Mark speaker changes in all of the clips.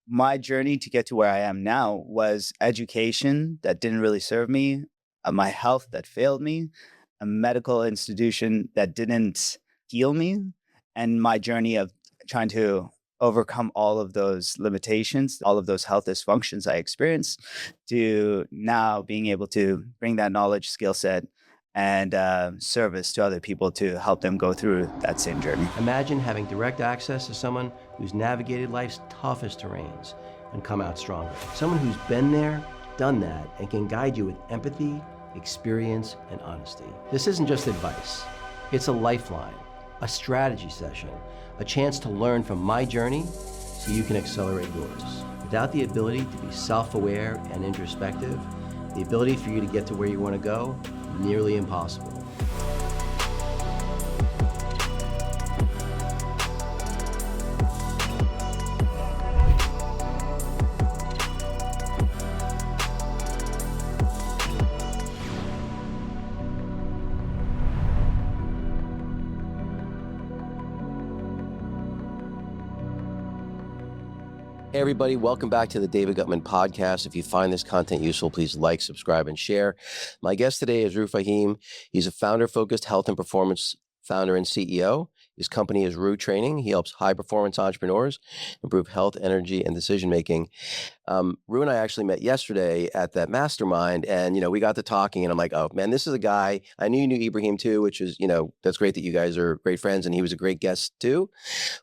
Speaker 1: my journey to get to where I am now was education that didn't really serve me, my health that failed me, a medical institution that didn't heal me, and my journey of trying to overcome all of those limitations, all of those health dysfunctions I experienced, to now being able to bring that knowledge, skill set, and service to other people to help them go through that same journey.
Speaker 2: Imagine having direct access to someone who's navigated life's toughest terrains and come out stronger. Someone who's been there, done that, and can guide you with empathy, experience, and honesty. This isn't just advice. It's a lifeline, a strategy session, a chance to learn from my journey so you can accelerate yours. Without the ability to be self-aware and introspective, the ability for you to get to where you want to go, nearly impossible. Hey everybody, welcome back to the David Guttman podcast. If you find this content useful, please like, subscribe, and share. My guest today is Ruh Fahim. He's a founder-focused health and performance founder and CEO. His company is Ruh Training. He helps high-performance entrepreneurs improve health, energy, and decision-making. Ruh and I actually met yesterday at that mastermind, and, we got to talking, and I'm like, oh, man, this is a guy. I knew you knew Ibrahim, too, which is, that's great that you guys are great friends, and he was a great guest, too.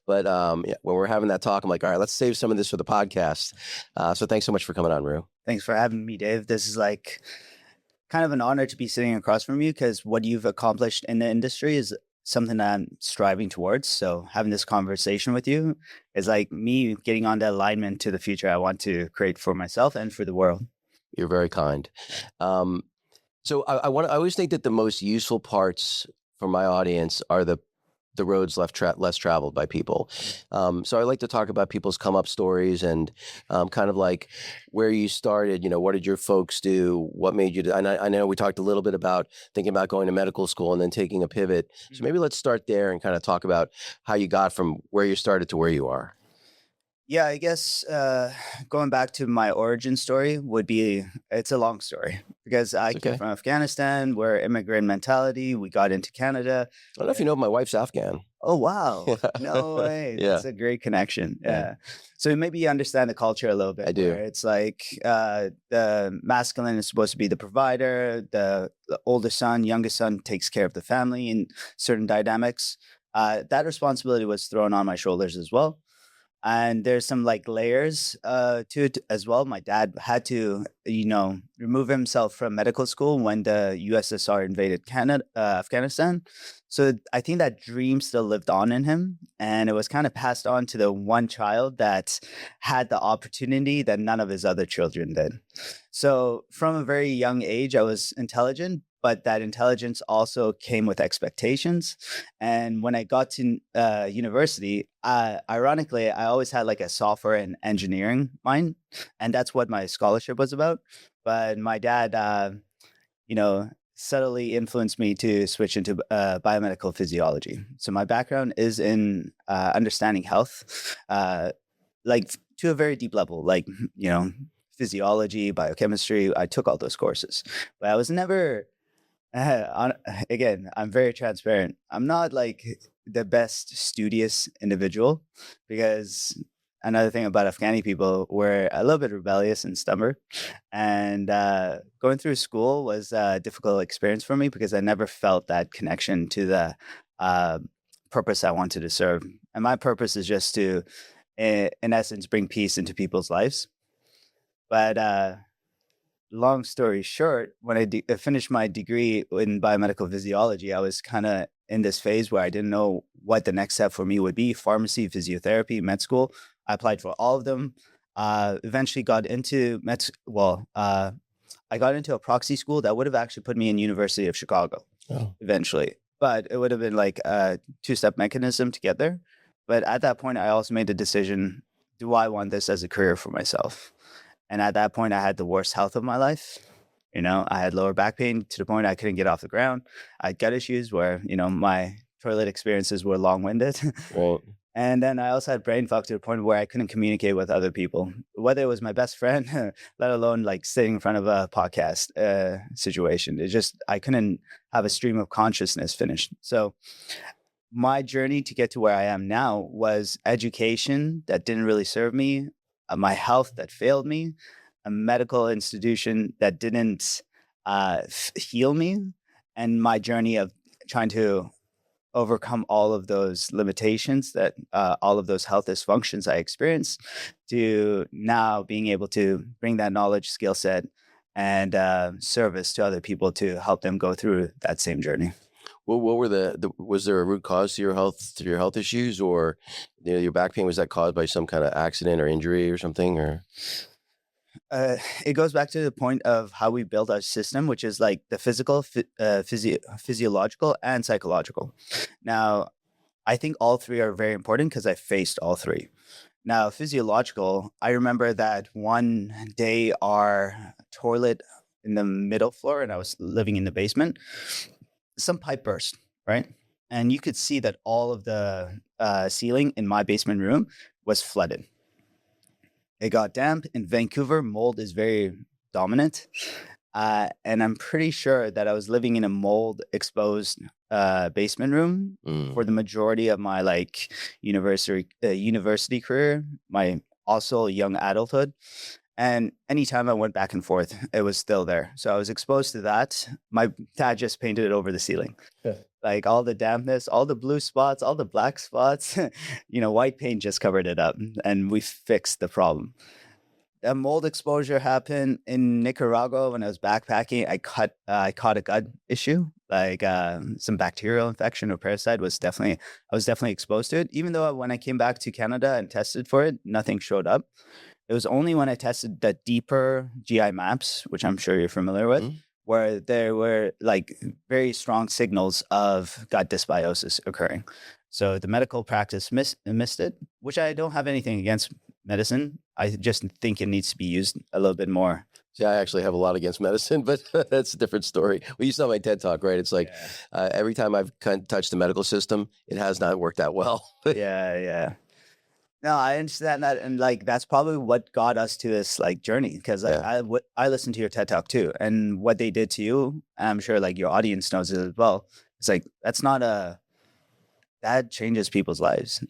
Speaker 2: But when we're having that talk, I'm like, all right, let's save some of this for the podcast. So thanks so much for coming on, Ruh.
Speaker 1: Thanks for having me, Dave. This is like kind of an honor to be sitting across from you, because what you've accomplished in the industry is something that I'm striving towards. So having this conversation with you is like me getting on the alignment to the future I want to create for myself and for the world.
Speaker 2: You're very kind. So I always think that the most useful parts for my audience are the roads less traveled by people. So I like to talk about people's come up stories and kind of like where you started, what did your folks do? What made you do? And I know we talked a little bit about thinking about going to medical school and then taking a pivot. So maybe let's start there and kind of talk about how you got from where you started to where you are.
Speaker 1: Yeah, I guess going back to my origin story it's a long story, because I came from Afghanistan, we're immigrant mentality. We got into Canada.
Speaker 2: I don't know if you know, my wife's Afghan.
Speaker 1: Oh, wow. No way.
Speaker 2: Yeah.
Speaker 1: That's a great connection. Yeah. So maybe you understand the culture a little bit.
Speaker 2: I do.
Speaker 1: It's like the masculine is supposed to be the provider. The older son, youngest son takes care of the family in certain dynamics. That responsibility was thrown on my shoulders as well. And there's some like layers to it as well. My dad had to, remove himself from medical school when the USSR invaded Afghanistan. So I think that dream still lived on in him. And it was kind of passed on to the one child that had the opportunity that none of his other children did. So from a very young age, I was intelligent, but that intelligence also came with expectations. And when I got to university, ironically, I always had like a software and engineering mind, and that's what my scholarship was about. But my dad, subtly influenced me to switch into biomedical physiology. So my background is in understanding health, like to a very deep level, like, physiology, biochemistry. I took all those courses, but I was never... Again, I'm very transparent. I'm not like the best studious individual, because another thing about Afghani people, we're a little bit rebellious and stubborn. And going through school was a difficult experience for me, because I never felt that connection to the purpose I wanted to serve. And my purpose is just to, in essence, bring peace into people's lives. But long story short, when I finished my degree in biomedical physiology, I was kind of in this phase where I didn't know what the next step for me would be: pharmacy, physiotherapy, med school. I applied for all of them. Eventually got into I got into a proxy school that would have actually put me in University of Chicago eventually. But it would have been like a two-step mechanism to get there. But at that point, I also made the decision, do I want this as a career for myself? And at that point, I had the worst health of my life. I had lower back pain to the point I couldn't get off the ground. I had gut issues where, my toilet experiences were long-winded.
Speaker 2: Right.
Speaker 1: And then I also had brain fog to the point where I couldn't communicate with other people, whether it was my best friend, let alone like sitting in front of a podcast situation. It's just, I couldn't have a stream of consciousness finished. So my journey to get to where I am now was education that didn't really serve me, my health that failed me, a medical institution that didn't heal me, and my journey of trying to overcome all of those limitations that all of those health dysfunctions I experienced to now being able to bring that knowledge, skill set, and service to other people to help them go through that same journey.
Speaker 2: What were was there a root cause to your health issues, or your back pain? Was that caused by some kind of accident or injury or something, or?
Speaker 1: It goes back to the point of how we build our system, which is like the physical, physiological, and psychological. Now, I think all three are very important because I faced all three. Now, physiological, I remember that one day our toilet in the middle floor, and I was living in the basement, some pipe burst, right? And you could see that all of the ceiling in my basement room was flooded. It got damp. In Vancouver, mold is very dominant. And I'm pretty sure that I was living in a mold exposed basement room for the majority of my like university career, my also young adulthood. And anytime I went back and forth, it was still there. So I was exposed to that. My dad just painted it over the ceiling. Yeah. Like all the dampness, all the blue spots, all the black spots, white paint just covered it up and we fixed the problem. A mold exposure happened in Nicaragua when I was backpacking. I caught a gut issue, like some bacterial infection or parasite I was definitely exposed to it. Even though when I came back to Canada and tested for it, nothing showed up. It was only when I tested the deeper GI maps, which I'm sure you're familiar with, where there were like very strong signals of gut dysbiosis occurring. So the medical practice missed it, which I don't have anything against medicine. I just think it needs to be used a little bit more.
Speaker 2: See, I actually have a lot against medicine, but that's a different story. Well, you saw my TED Talk, right? It's like every time I've touched the medical system, it has not worked out well.
Speaker 1: Yeah. No, I understand that, and like that's probably what got us to this like journey. Because I listened to your TED Talk too, and what they did to you, and I'm sure like your audience knows it as well. It's like that changes people's lives,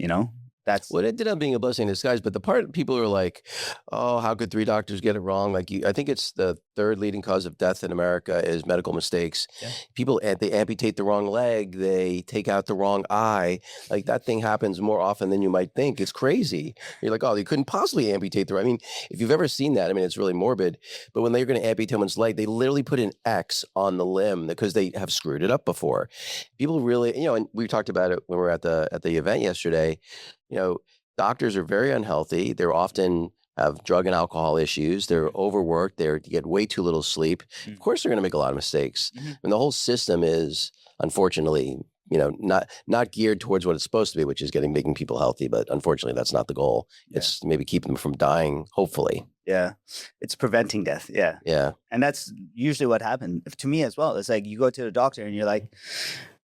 Speaker 1: That's
Speaker 2: well, it ended up being a blessing in disguise. But the part people are like, "Oh, how could 3 doctors get it wrong?" Like, I think it's the third leading cause of death in America is medical mistakes. Yeah. People they amputate the wrong leg, they take out the wrong eye. Like that thing happens more often than you might think. It's crazy. You're like, "Oh, you couldn't possibly amputate the right." I mean, if you've ever seen that, I mean, it's really morbid. But when they're going to amputate someone's leg, they literally put an X on the limb because they have screwed it up before. People really, and we talked about it when we were at the event yesterday. Doctors are very unhealthy. They're often have drug and alcohol issues. They're overworked. They get way too little sleep. Of course, they're going to make a lot of mistakes. And the whole system is, unfortunately, not geared towards what it's supposed to be, which is making people healthy. But unfortunately, that's not the goal. Yeah. It's maybe keep them from dying, hopefully.
Speaker 1: Yeah. It's preventing death. Yeah.
Speaker 2: Yeah.
Speaker 1: And that's usually what happened to me as well. It's like you go to the doctor and you're like,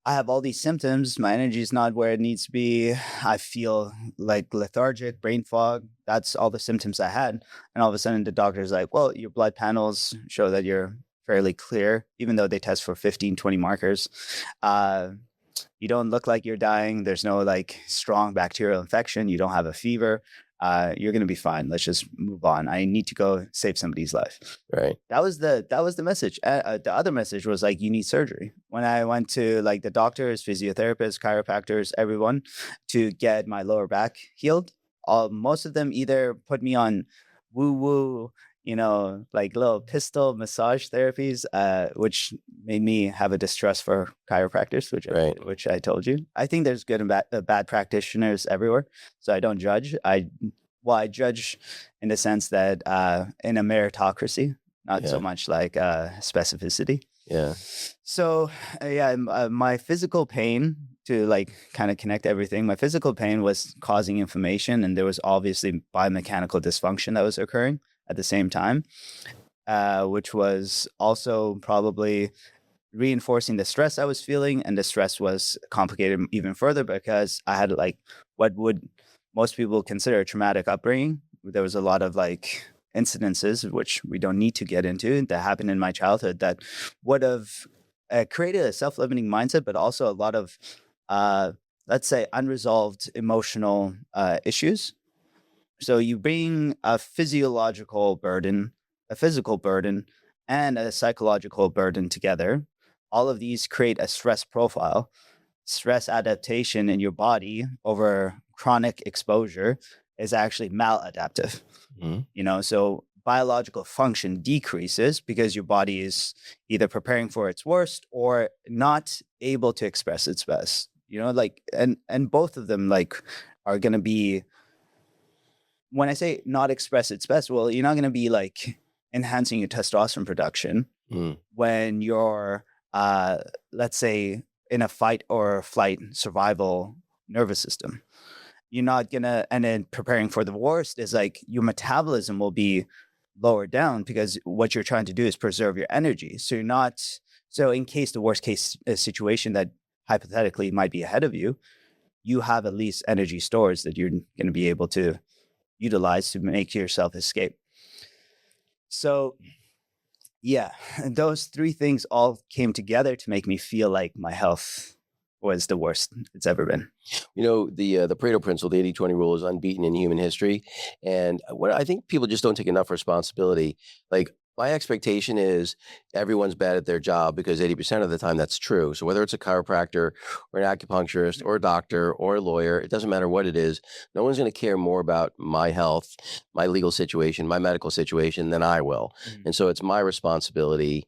Speaker 1: I have all these symptoms. My energy is not where it needs to be. I feel like lethargic, brain fog. That's all the symptoms I had. And all of a sudden the doctor's like, well, your blood panels show that you're fairly clear, even though they test for 15, 20 markers. You don't look like you're dying. There's no like strong bacterial infection. You don't have a fever. You're going to be fine. Let's just move on. I need to go save somebody's life.
Speaker 2: Right.
Speaker 1: That was the message. The other message was like, you need surgery. When I went to like the doctors, physiotherapists, chiropractors, everyone to get my lower back healed, most of them either put me on woo-woo, like little pistol massage therapies, which made me have a distrust for chiropractors, which I told you. I think there's good and bad practitioners everywhere, so I don't judge. I judge in the sense that in a meritocracy, not so much like specificity.
Speaker 2: Yeah.
Speaker 1: So my physical pain, to like kind of connect everything, my physical pain was causing inflammation, and there was obviously biomechanical dysfunction that was occurring at the same time, which was also probably reinforcing the stress I was feeling. And the stress was complicated even further because I had like what would most people consider a traumatic upbringing. There was a lot of like incidences, which we don't need to get into, that happened in my childhood that would have created a self-limiting mindset, but also a lot of, let's say, unresolved emotional issues. So you bring a physiological burden, a physical burden, and a psychological burden together. All of these create a stress profile. Stress adaptation in your body over chronic exposure is actually maladaptive. So biological function decreases because your body is either preparing for its worst or not able to express its best. And both of them like are going to be, when I say not express its best, well, you're not going to be like enhancing your testosterone production when you're, let's say, in a fight or flight survival nervous system. You're not going to, and then preparing for the worst is like your metabolism will be lowered down because what you're trying to do is preserve your energy. So so in case the worst case situation that hypothetically might be ahead of you, you have at least energy stores that you're going to be able to utilize to make yourself escape. So yeah, those three things all came together to make me feel like my health was the worst it's ever been.
Speaker 2: The Pareto principle, the 80-20 rule, is unbeaten in human history. And what I think people just don't take enough responsibility. Like, my expectation is everyone's bad at their job because 80% of the time that's true. So whether it's a chiropractor or an acupuncturist or a doctor or a lawyer, it doesn't matter what it is. No one's going to care more about my health, my legal situation, my medical situation than I will. And so it's my responsibility.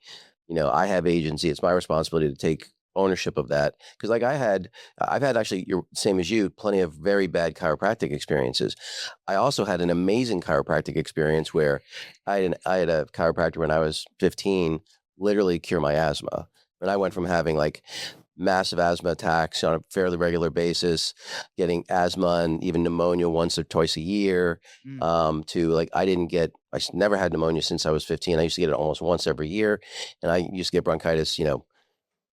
Speaker 2: I have agency. It's my responsibility to take ownership of that, because like I've had actually, you're same as you, plenty of very bad chiropractic experiences. I also had an amazing chiropractic experience where I had a chiropractor when I was 15 literally cure my asthma, and I went from having like massive asthma attacks on a fairly regular basis, getting asthma and even pneumonia once or twice a year, to like I never had pneumonia since I was 15. I used to get it almost once every year, and I used to get bronchitis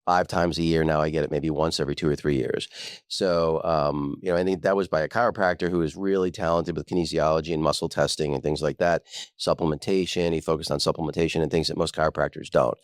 Speaker 2: 5 times a year. Now I get it maybe once every 2 or 3 years. So, I think that was by a chiropractor who was really talented with kinesiology and muscle testing and things like that. Supplementation. He focused on supplementation and things that most chiropractors don't.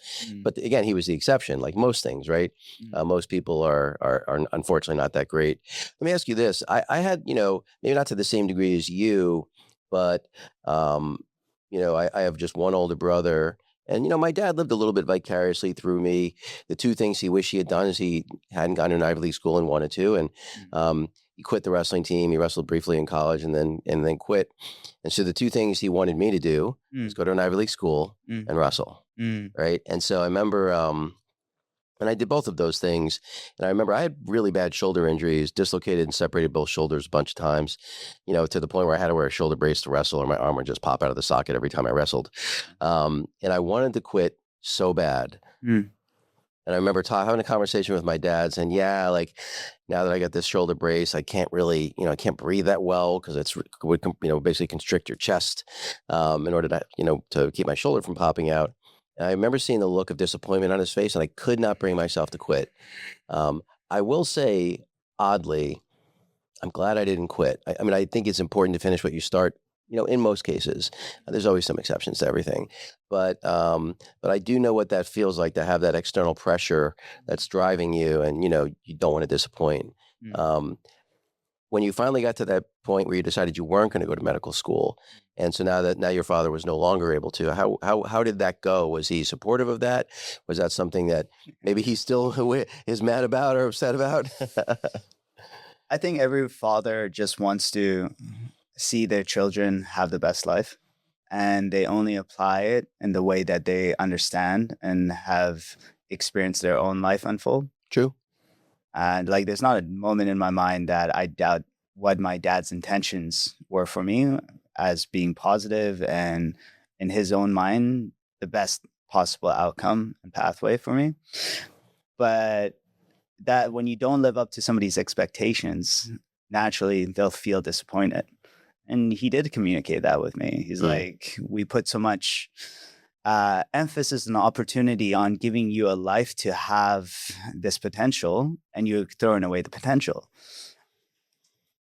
Speaker 2: But again, he was the exception, like most things, right? Most people are unfortunately not that great. Let me ask you this. I had, maybe not to the same degree as you, but, I have just one older brother. And, my dad lived a little bit vicariously through me. The two things he wished he had done is he hadn't gone to an Ivy League school and wanted to. And he quit the wrestling team. He wrestled briefly in college and then quit. And so the two things he wanted me to do was go to an Ivy League school and wrestle. Right. And so I remember, and I did both of those things. And I remember I had really bad shoulder injuries, dislocated and separated both shoulders a bunch of times, to the point where I had to wear a shoulder brace to wrestle, or my arm would just pop out of the socket every time I wrestled. And I wanted to quit so bad. And I remember having a conversation with my dad saying, yeah, like now that I got this shoulder brace, I can't really, I can't breathe that well because it would basically constrict your chest in order to keep my shoulder from popping out. And I remember seeing the look of disappointment on his face, and I could not bring myself to quit. I will say, oddly, I'm glad I didn't quit. I mean, I think it's important to finish what you start, in most cases. There's always some exceptions to everything. But I do know what that feels like, to have that external pressure that's driving you, and, you don't want to disappoint. When you finally got to that point where you decided you weren't going to go to medical school, and so now your father was no longer able to, how did that go? Was he supportive of that? Was that something that maybe he still is mad about or upset about?
Speaker 1: I think every father just wants to see their children have the best life, and they only apply it in the way that they understand and have experienced their own life unfold.
Speaker 2: True.
Speaker 1: And like, there's not a moment in my mind that I doubt what my dad's intentions were for me as being positive and, in his own mind, the best possible outcome and pathway for me. But that when you don't live up to somebody's expectations, naturally they'll feel disappointed. And he did communicate that with me. He's like, we put so much emphasis and opportunity on giving you a life to have this potential, and you're throwing away the potential.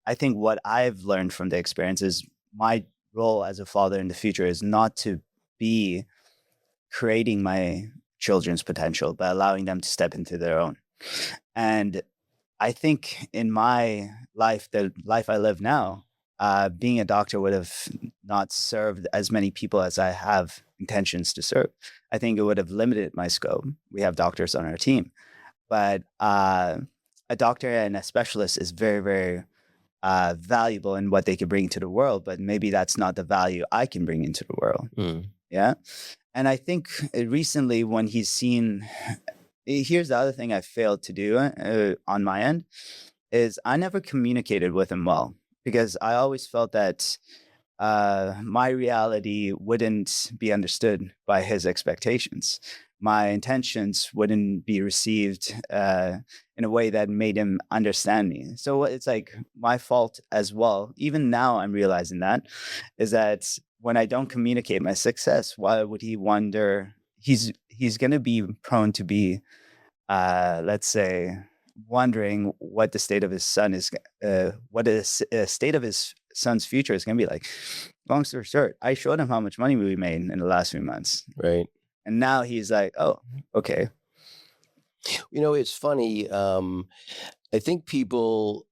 Speaker 1: I think what I've learned from the experience is my role as a father in the future is not to be creating my children's potential, but allowing them to step into their own. And I think in my life, the life I live now, being a doctor would have not served as many people as I have intentions to serve. I think it would have limited my scope. We have doctors on our team, but a doctor and a specialist is very, very valuable in what they can bring to the world, but maybe that's not the value I can bring into the world. Yeah. And I think recently when he's seen, here's the other thing I failed to do on my end, is I never communicated with him well, because I always felt that my reality wouldn't be understood by his expectations. My intentions wouldn't be received in a way that made him understand me. So it's like my fault as well. Even now I'm realizing that, is that when I don't communicate my success, why would he wonder? He's going to be prone to be, let's say, wondering what the state of his son is, what the state of his son's future is going to be like. Long story short, I showed him how much money we made in the last few months.
Speaker 2: Right.
Speaker 1: And now he's like, oh, okay.
Speaker 2: It's funny. I think people,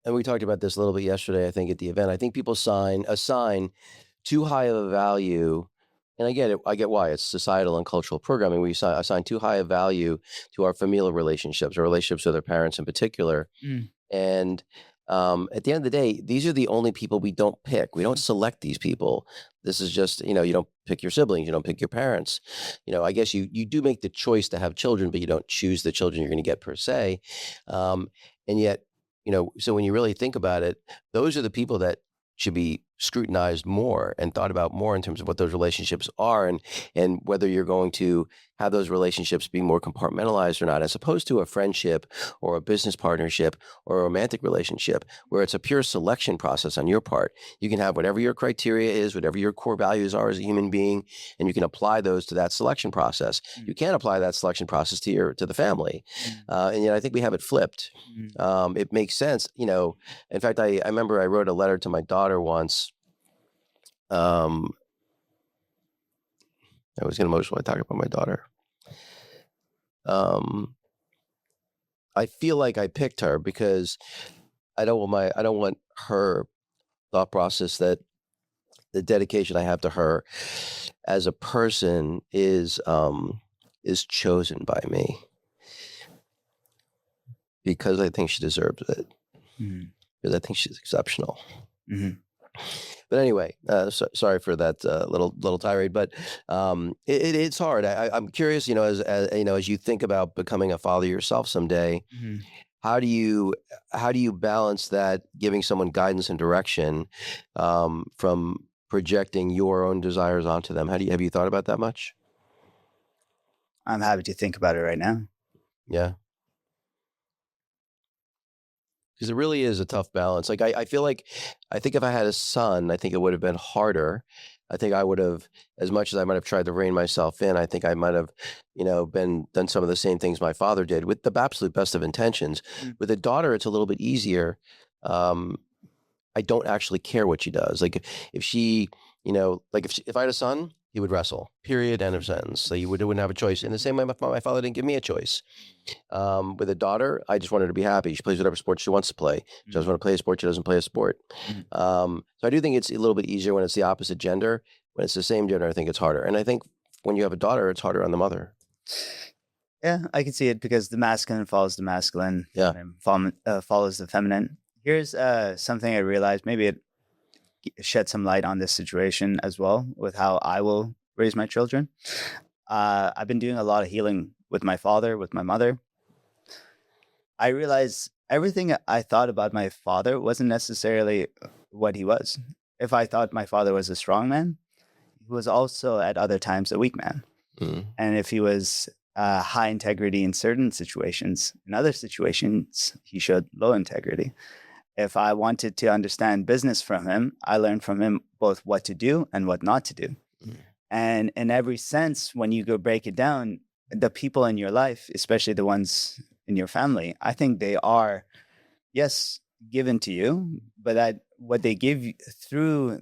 Speaker 2: and we talked about this a little bit yesterday, I think at the event, I think people assign too high of a value. And I get it. I get why. It's societal and cultural programming. We assign too high a value to our familial relationships, our relationships with our parents in particular. And at the end of the day, these are the only people we don't pick. We don't select these people. This is just, you don't pick your siblings. You don't pick your parents. I guess you do make the choice to have children, but you don't choose the children you're going to get per se. And yet, so when you really think about it, those are the people that should be scrutinized more and thought about more in terms of what those relationships are, and whether you're going to have those relationships be more compartmentalized or not, as opposed to a friendship or a business partnership or a romantic relationship where it's a pure selection process on your part. You can have whatever your criteria is, whatever your core values are as a human being, and you can apply those to that selection process. You can't apply that selection process to the family. And yet I think we have it flipped. It makes sense. In fact, I remember I wrote a letter to my daughter once. I was getting emotional when I talk about my daughter. I feel like I picked her because I don't want her thought process that the dedication I have to her as a person is chosen by me, because I think she deserves it. Because I think she's exceptional. But anyway, sorry for that little tirade, but it's hard. I'm curious, as you think about becoming a father yourself someday, how do you balance that, giving someone guidance and direction from projecting your own desires onto them? Have you thought about that much?
Speaker 1: I'm happy to think about it right now.
Speaker 2: Yeah. Because it really is a tough balance. Like I feel like, I think if I had a son, I think it would have been harder. I think I would have, as much as I might have tried to rein myself in, I think I might have, done some of the same things my father did with the absolute best of intentions. With a daughter, it's a little bit easier. I don't actually care what she does. Like if she, if I had a son, he would wrestle, period, end of sentence. So you wouldn't have a choice. In the same way, my father didn't give me a choice. With a daughter, I just want her to be happy. She plays whatever sport she wants to play. She doesn't want to play a sport, she doesn't play a sport. So I do think it's a little bit easier when it's the opposite gender. When it's the same gender, I think it's harder. And I think when you have a daughter, it's harder on the mother.
Speaker 1: Yeah, I can see it, because the masculine follows the masculine, follows the feminine. Here's something I realized. Maybe it shed some light on this situation as well, with how I will raise my children. I've been doing a lot of healing with my father, with my mother. I realized everything I thought about my father wasn't necessarily what he was. If I thought my father was a strong man, he was also at other times a weak man. And if he was high integrity in certain situations, in other situations, he showed low integrity. If I wanted to understand business from him, I learned from him both what to do and what not to do. And in every sense, when you go break it down, the people in your life, especially the ones in your family, I think they are, yes, given to you, but that what they give you through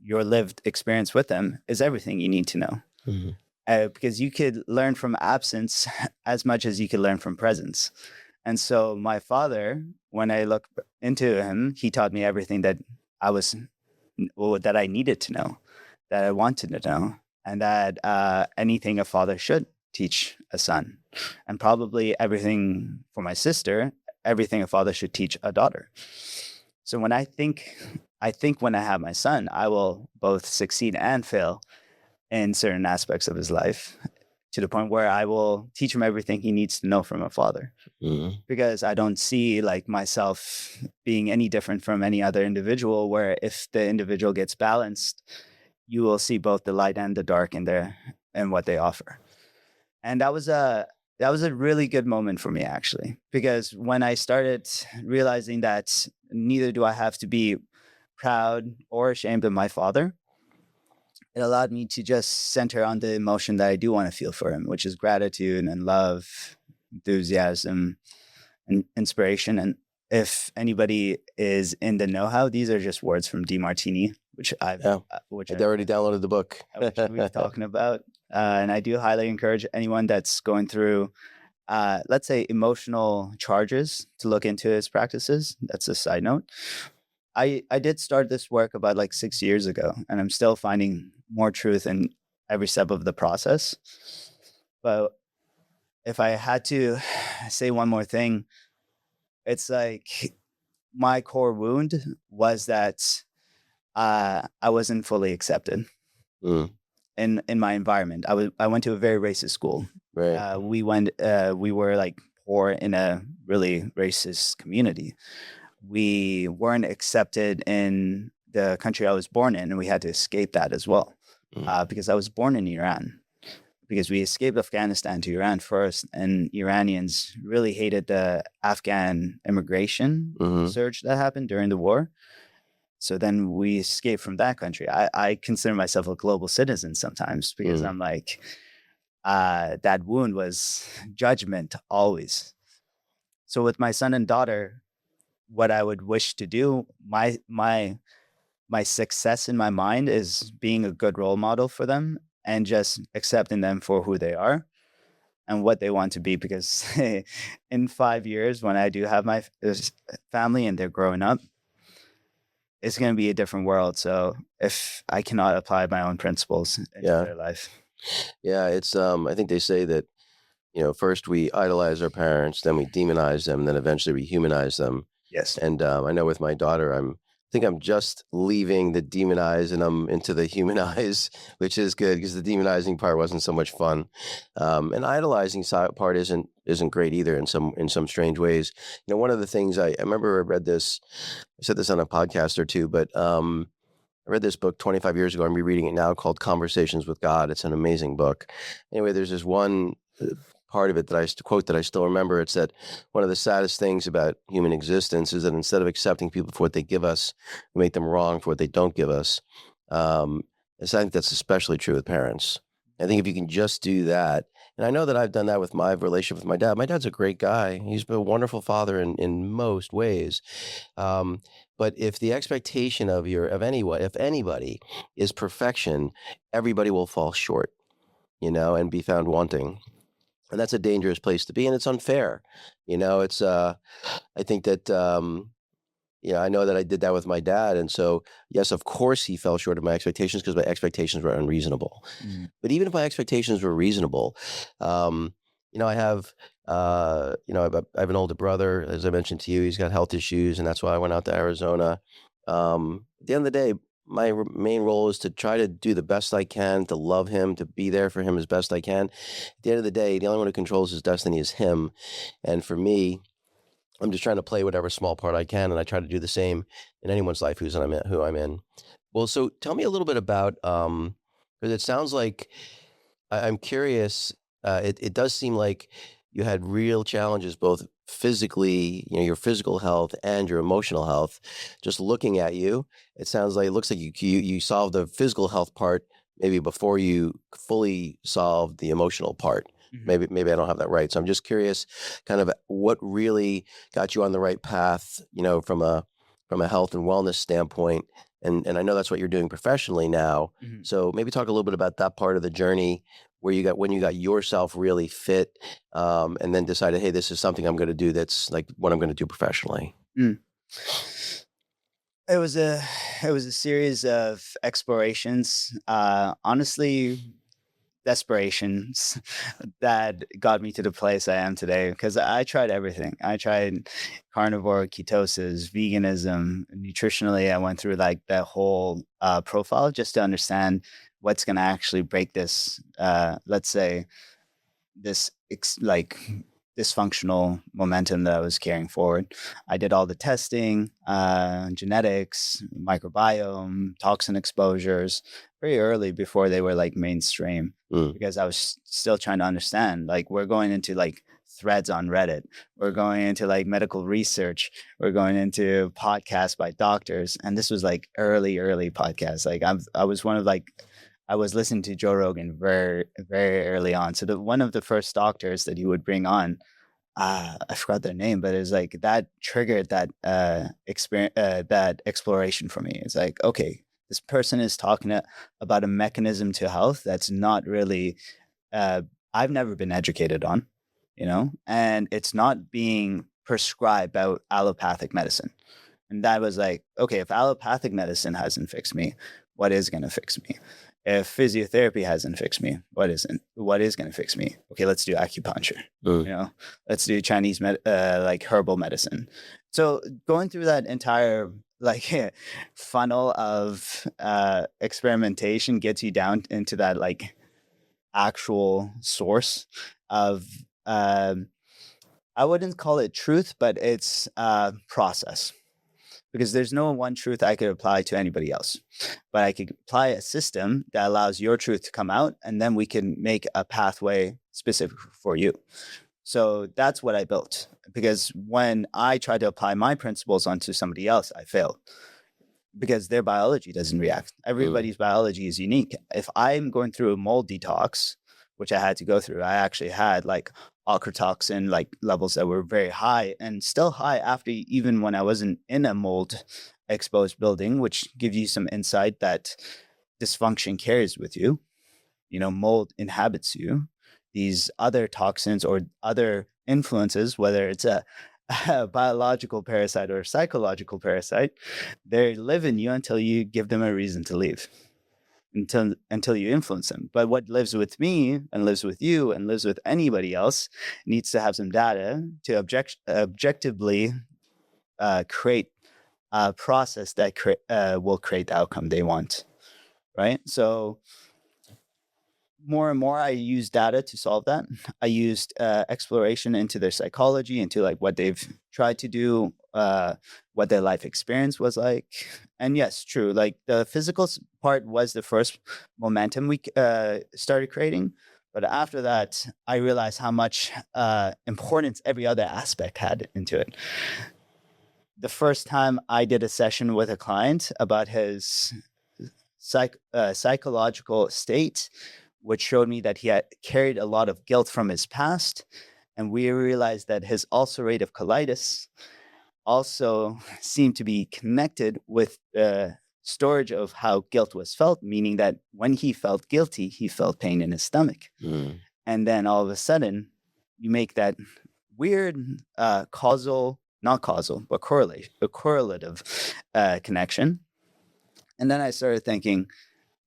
Speaker 1: your lived experience with them is everything you need to know.
Speaker 2: Mm-hmm.
Speaker 1: Because you could learn from absence as much as you could learn from presence. And so my father, when I look into him, he taught me everything that that I needed to know, that I wanted to know, and that anything a father should teach a son, and probably everything for my sister, everything a father should teach a daughter. So when I think when I have my son, I will both succeed and fail in certain aspects of his life, to the point where I will teach him everything he needs to know from a father.
Speaker 2: Mm-hmm.
Speaker 1: Because I don't see like myself being any different from any other individual, where if the individual gets balanced, you will see both the light and the dark in what they offer. And that was a really good moment for me, actually, because when I started realizing that neither do I have to be proud or ashamed of my father, it allowed me to just center on the emotion that I do want to feel for him, which is gratitude and love, enthusiasm, and inspiration. And if anybody is in the know-how, these are just words from DeMartini, which I've
Speaker 2: already downloaded the book.
Speaker 1: which we've talking about. And I do highly encourage anyone that's going through, let's say, emotional charges, to look into his practices. That's a side note. I did start this work about like 6 years ago, and I'm still finding more truth in every step of the process. But if I had to say one more thing, it's like my core wound was that I wasn't fully accepted in my environment. I went to a very racist school.
Speaker 2: Right.
Speaker 1: We were like poor in a really racist community. We weren't accepted in the country I was born in, and we had to escape that as well. Because I was born in Iran. Because we escaped Afghanistan to Iran first, and Iranians really hated the Afghan immigration surge that happened during the war. So then we escaped from that country. I consider myself a global citizen sometimes, because I'm like, that wound was judgment always. So with my son and daughter, what I would wish to do, my success in my mind is being a good role model for them, and just accepting them for who they are and what they want to be. Because in 5 years, when I do have my family and they're growing up, it's going to be a different world. So if I cannot apply my own principles into their life.
Speaker 2: Yeah, it's I think they say that, first we idolize our parents, then we demonize them, then eventually we humanize them.
Speaker 1: Yes.
Speaker 2: And I know with my daughter, I think I'm just leaving the demonize and I'm into the humanize, which is good, because the demonizing part wasn't so much fun. And idolizing part isn't great either in some strange ways. One of the things I remember, I read this, I said this on a podcast or two, but I read this book 25 years ago. I'm rereading it now, called Conversations with God. It's an amazing book. Anyway, there's this one part of it that I still remember. It's that one of the saddest things about human existence is that instead of accepting people for what they give us, we make them wrong for what they don't give us. I think that's especially true with parents. I think if you can just do that, and I know that I've done that with my relationship with my dad. My dad's a great guy. He's been a wonderful father in most ways. But if the expectation of anybody is perfection, everybody will fall short, and be found wanting. And that's a dangerous place to be, and it's unfair. It's I think that I know that I did that with my dad, and so yes, of course he fell short of my expectations, because my expectations were unreasonable. But even if my expectations were reasonable, I have I have an older brother, as I mentioned to you. He's got health issues, and that's why I went out to Arizona. At the end of the day, my main role is to try to do the best I can, to love him, to be there for him as best I can. At the end of the day, the only one who controls his destiny is him. And for me, I'm just trying to play whatever small part I can, and I try to do the same in anyone's life who I'm in. Well, so tell me a little bit about, because it sounds like, I'm curious, it does seem like you had real challenges, both physically, your physical health and your emotional health. Just looking at you, it looks like you solved the physical health part maybe before you fully solved the emotional part. Maybe I don't have that right. So I'm just curious, kind of what really got you on the right path, from a from a health and wellness standpoint. And I know that's what you're doing professionally now.
Speaker 1: Mhm.
Speaker 2: So maybe talk a little bit about that part of the journey where when you got yourself really fit, and then decided, hey, this is something I'm going to do. That's like what I'm going to do professionally.
Speaker 1: Mm. It was a series of explorations. Honestly, desperations that got me to the place I am today, because I tried everything. I tried carnivore, ketosis, veganism, nutritionally. I went through like the whole profile just to understand what's going to actually break this, let's say, this like dysfunctional momentum that I was carrying forward. I did all the testing, genetics, microbiome, toxin exposures very early before they were like mainstream, because I was still trying to understand. Like, we're going into like threads on Reddit, we're going into like medical research, we're going into podcasts by doctors, and this was like early podcasts. Like I was one of like I was listening to Joe Rogan very early on. So one of the first doctors that he would bring on, I forgot their name, but it was like that triggered that experience, that exploration for me. It's like, okay, this person is talking about a mechanism to health that's not really, I've never been educated on, and it's not being prescribed by allopathic medicine. And that was like, okay, if allopathic medicine hasn't fixed me, what is going to fix me? If physiotherapy hasn't fixed me, what is going to fix me? Okay, let's do acupuncture. Let's do Chinese like herbal medicine. So going through that entire like funnel of experimentation gets you down into that like actual source of I wouldn't call it truth, but it's process. Because there's no one truth I could apply to anybody else, but I could apply a system that allows your truth to come out, and then we can make a pathway specific for you. So that's what I built, because when I tried to apply my principles onto somebody else, I failed, because their biology doesn't react. Everybody's biology is unique. If I'm going through a mold detox, which I had to go through, I actually had like ochratoxin like levels that were very high, and still high after, even when I wasn't in a mold exposed building, which gives you some insight that dysfunction carries with you. Mold inhabits you. These other toxins or other influences, whether it's a biological parasite or a psychological parasite, they live in you until you give them a reason to leave, until you influence them. But what lives with me and lives with you and lives with anybody else needs to have some data to objectively create a process that will create the outcome they want, right? So more and more I use data to solve that. I used exploration into their psychology, into like what they've tried to do, what their life experience was like. And yes, true, like the physical part was the first momentum we started creating, but after that I realized how much importance every other aspect had into it. The first time I did a session with a client about his psychological state, which showed me that he had carried a lot of guilt from his past. And we realized that his ulcerative colitis also seemed to be connected with the storage of how guilt was felt, meaning that when he felt guilty, he felt pain in his stomach. And then all of a sudden, you make that weird not causal, but correlative connection. And then I started thinking,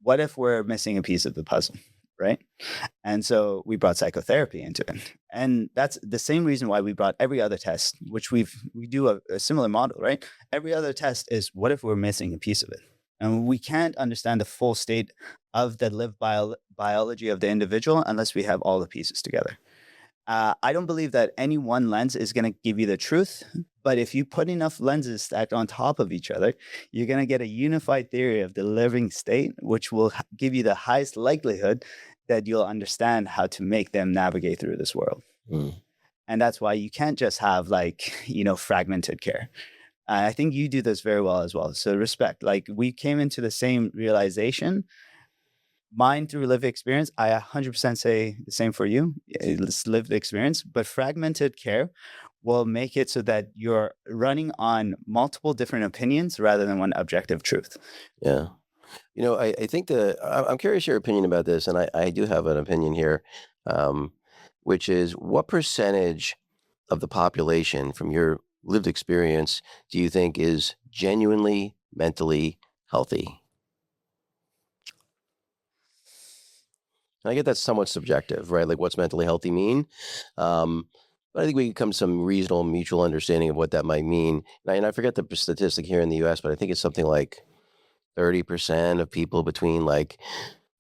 Speaker 1: what if we're missing a piece of the puzzle? Right. And so we brought psychotherapy into it. And that's the same reason why we brought every other test, which we do a similar model, right? Every other test is, what if we're missing a piece of it? And we can't understand the full state of the lived biology of the individual unless we have all the pieces together. I don't believe that any one lens is going to give you the truth, but if you put enough lenses stacked on top of each other, you're going to get a unified theory of the living state, which will give you the highest likelihood that you'll understand how to make them navigate through this world. And that's why you can't just have like, fragmented care. I think you do this very well as well. So respect, like we came into the same realization. Mine through lived experience, I 100% say the same for you. It's lived experience, but fragmented care will make it so that you're running on multiple different opinions rather than one objective truth.
Speaker 2: Yeah. I think I'm curious your opinion about this, and I do have an opinion here, um, which is what percentage of the population, from your lived experience, do you think is genuinely mentally healthy? And I get that's somewhat subjective, right? Like, what's mentally healthy mean? Um, but I think we can come to some reasonable mutual understanding of what that might mean. And I forget the statistic here in the U.S., but I think it's something like 30% of people between like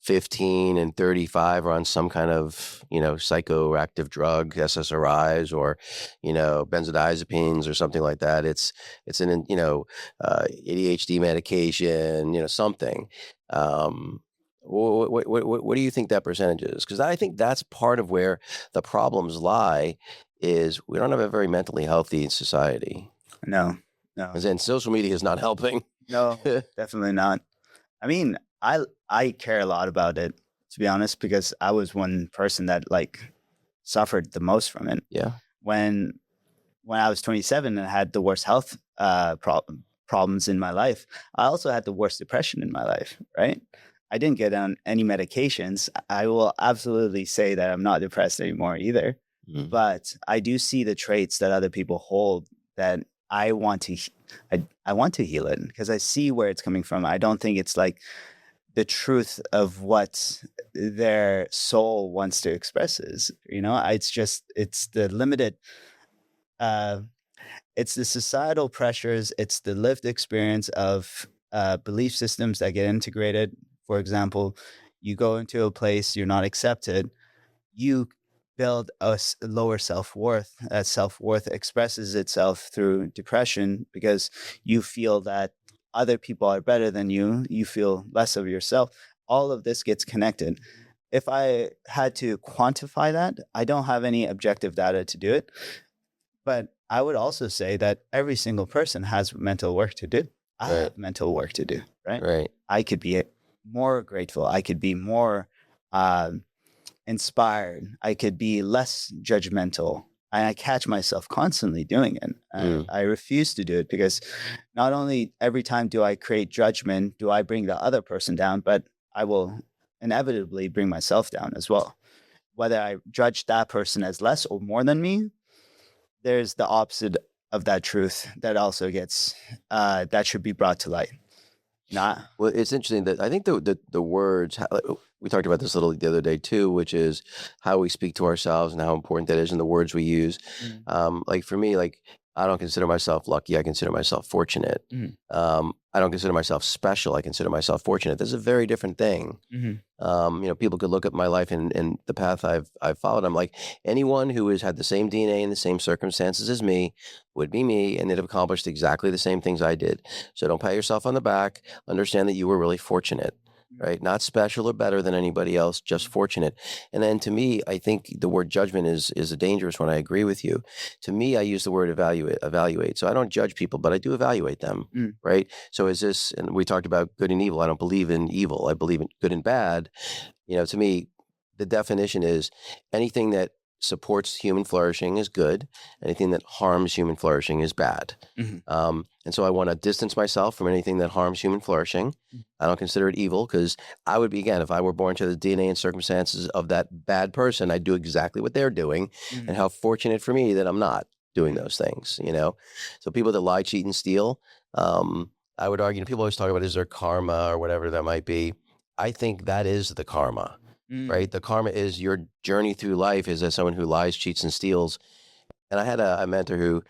Speaker 2: 15 and 35 are on some kind of, psychoactive drug, SSRIs, or, benzodiazepines or something like that. It's an, ADHD medication, something. What do you think that percentage is? Because I think that's part of where the problems lie, is we don't have a very mentally healthy society.
Speaker 1: No.
Speaker 2: And then social media is not helping.
Speaker 1: No, definitely not. I mean, I care a lot about it, to be honest, because I was one person that like suffered the most from it.
Speaker 2: Yeah.
Speaker 1: When I was 27 and had the worst health problems in my life, I also had the worst depression in my life, right? I didn't get on any medications. I will absolutely say that I'm not depressed anymore either.
Speaker 2: Mm.
Speaker 1: But I do see the traits that other people hold that I want to I want to heal it because I see where it's coming from. I don't think it's like the truth of what their soul wants to express is. It's the limited it's the societal pressures, it's the lived experience of belief systems that get integrated. For example, you go into a place, you're not accepted, you build a lower self-worth. That self-worth expresses itself through depression because you feel that other people are better than you feel less of yourself. All of this gets connected. If I had to quantify that, I don't have any objective data to do it, but I would also say that every single person has mental work to do. I have mental work to do, right?
Speaker 2: Right.
Speaker 1: I could be more grateful. I could be more inspired. I could be less judgmental. And I catch myself constantly doing it. I refuse to do it because not only every time do I create judgment, do I bring the other person down, but I will inevitably bring myself down as well. Whether I judge that person as less or more than me, there's the opposite of that truth that also gets that should be brought to light.
Speaker 2: Well, it's interesting that I think the words, we talked about this a little the other day too, which is how we speak to ourselves and how important that is, and the words we use. Like for me, like I don't consider myself lucky. I consider myself fortunate. I don't consider myself special. I consider myself fortunate. That's a very different thing. People could look at my life and the path I've followed. I'm like, anyone who has had the same DNA and the same circumstances as me would be me, and they'd have accomplished exactly the same things I did. So don't pat yourself on the back. Understand that you were really fortunate. Right? Not special or better than anybody else, just fortunate. And then to me, I think the word judgment is a dangerous one. I agree with you. To me, I use the word evaluate. So I don't judge people, but I do evaluate them. Right? So is this, and we talked about good and evil. I don't believe in evil. I believe in good and bad. To me, the definition is anything that supports human flourishing is good. Anything that harms human flourishing is bad. And so I want to distance myself from anything that harms human flourishing. I don't consider it evil because I would be, again, if I were born to the DNA and circumstances of that bad person, I'd do exactly what they're doing. And how fortunate for me that I'm not doing those things, So people that lie, cheat, and steal, I would argue, people always talk about, is there karma or whatever that might be? I think that is the karma. Right? The karma is your journey through life is as someone who lies, cheats, and steals. And I had a mentor who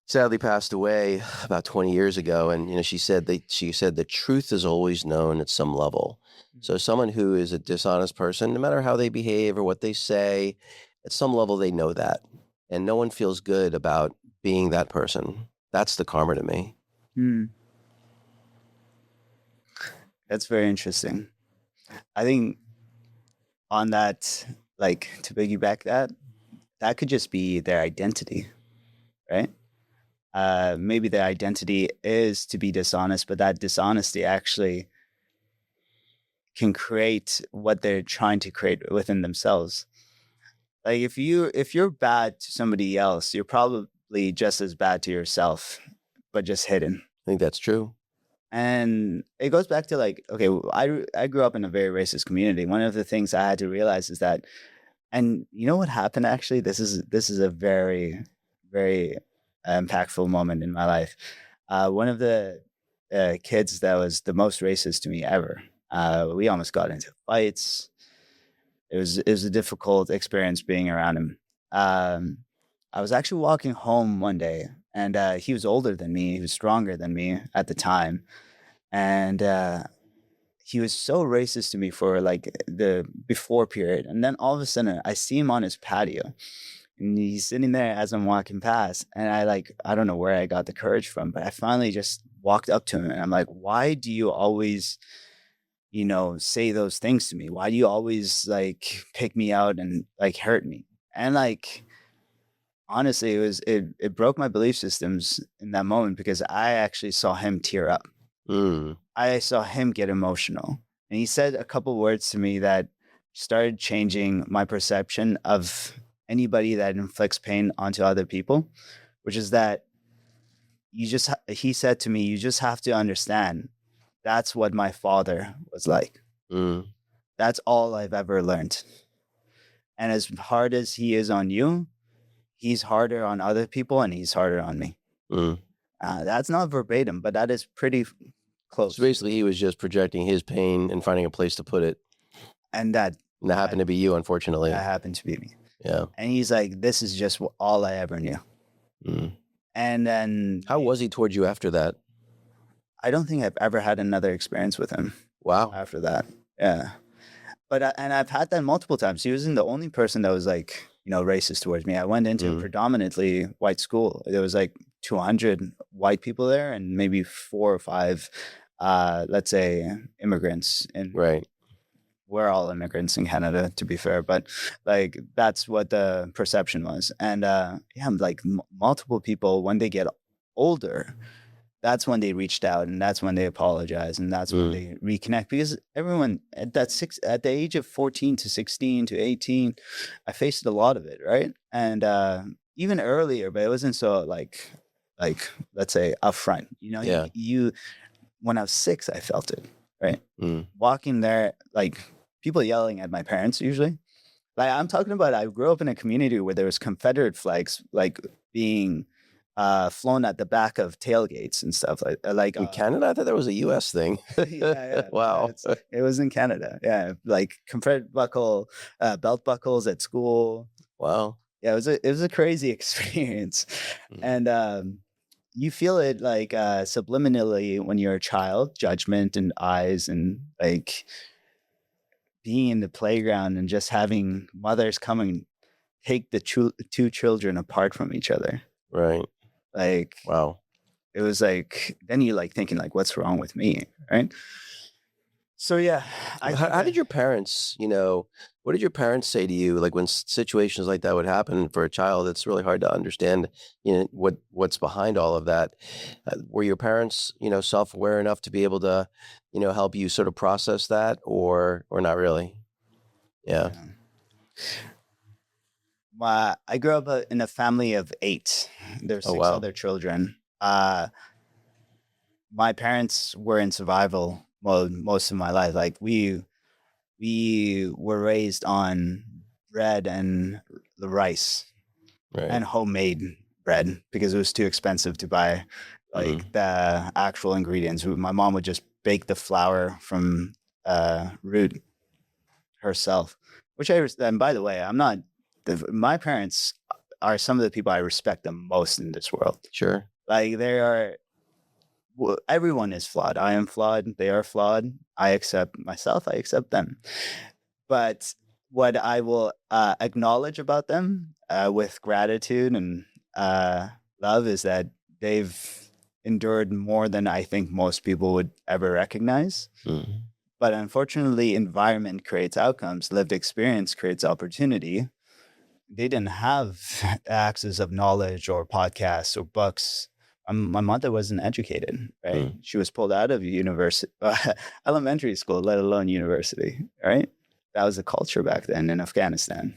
Speaker 2: sadly passed away about 20 years ago. And, she said the truth is always known at some level. So someone who is a dishonest person, no matter how they behave or what they say, at some level, they know that. And no one feels good about being that person. That's the karma to me.
Speaker 1: That's very interesting. I think on that, like to piggyback that could just be their identity, right? Maybe their identity is to be dishonest, but that dishonesty actually can create what they're trying to create within themselves. Like if you're bad to somebody else, you're probably just as bad to yourself, but just hidden.
Speaker 2: I think that's true.
Speaker 1: And it goes back to like, okay, I grew up in a very racist community. One of the things I had to realize is that, and you know what happened actually? This is a very, very impactful moment in my life. One of the kids that was the most racist to me ever. We almost got into fights. It was a difficult experience being around him. I was actually walking home one day, and he was older than me. He was stronger than me at the time, and he was so racist to me for like the before period. And then all of a sudden, I see him on his patio, and he's sitting there as I'm walking past, and I don't know where I got the courage from, but I finally just walked up to him, and I'm like, "Why do you always?" say those things to me? Why do you always like pick me out and like hurt me? And like honestly, it broke my belief systems in that moment because I actually saw him tear up.
Speaker 2: Mm.
Speaker 1: I saw him get emotional. And he said a couple words to me that started changing my perception of anybody that inflicts pain onto other people, which is that he said to me, you just have to understand that's what my father was like.
Speaker 2: Mm.
Speaker 1: That's all I've ever learned. And as hard as he is on you, he's harder on other people and he's harder on me.
Speaker 2: Mm.
Speaker 1: That's not verbatim, but that is pretty close.
Speaker 2: So basically, he was just projecting his pain and finding a place to put it.
Speaker 1: And that
Speaker 2: happened to be you, unfortunately.
Speaker 1: That happened to be me.
Speaker 2: Yeah.
Speaker 1: And he's like, this is just all I ever knew.
Speaker 2: Mm.
Speaker 1: And then
Speaker 2: how was he towards you after that?
Speaker 1: I don't think I've ever had another experience with him.
Speaker 2: Wow.
Speaker 1: After that. Yeah. But and I've had that multiple times. He wasn't the only person that was like, racist towards me. I went into a predominantly white school. There was like 200 white people there and maybe 4 or 5, let's say, immigrants. And
Speaker 2: right.
Speaker 1: We're all immigrants in Canada, to be fair. But like, that's what the perception was. And like multiple people, when they get older, that's when they reached out and that's when they apologized and that's when they reconnect, because everyone at the age of 14 to 16 to 18, I faced a lot of it. Right. And even earlier, but it wasn't so like, let's say upfront,
Speaker 2: Yeah.
Speaker 1: When I was 6, I felt it. Right. Walking there, like people yelling at my parents usually. Like I'm talking about, I grew up in a community where there was Confederate flags, like being flown at the back of tailgates and stuff like
Speaker 2: in Canada. I thought that was a U.S. thing.
Speaker 1: Yeah.
Speaker 2: Wow.
Speaker 1: It was in Canada. Yeah, like Confederate belt buckles at school.
Speaker 2: Wow.
Speaker 1: Yeah, it was a crazy experience, and you feel it like subliminally when you're a child. Judgment and eyes and like being in the playground and just having mothers come and take the two children apart from each other.
Speaker 2: Right.
Speaker 1: Like,
Speaker 2: wow.
Speaker 1: It was like, then you like thinking like, what's wrong with me? Right. So, yeah.
Speaker 2: How did your parents, what did your parents say to you? Like when situations like that would happen for a child, it's really hard to understand, what's behind all of that. Were your parents, self-aware enough to be able to, help you sort of process that or not really? Yeah.
Speaker 1: I grew up in a family of 8. There's 6 other children. My parents were in survival mode most of my life. Like we were raised on bread and the rice and homemade bread because it was too expensive to buy like the actual ingredients. My mom would just bake the flour from root herself, which and by the way, my parents are some of the people I respect the most in this world.
Speaker 2: Sure.
Speaker 1: Like everyone is flawed. I am flawed. They are flawed. I accept myself. I accept them. But what I will acknowledge about them with gratitude and love is that they've endured more than I think most people would ever recognize. But unfortunately, environment creates outcomes. Lived experience creates opportunity. They didn't have access of knowledge or podcasts or books. My mother wasn't educated, right? She was pulled out of elementary school, let alone university, right? That was the culture back then in Afghanistan.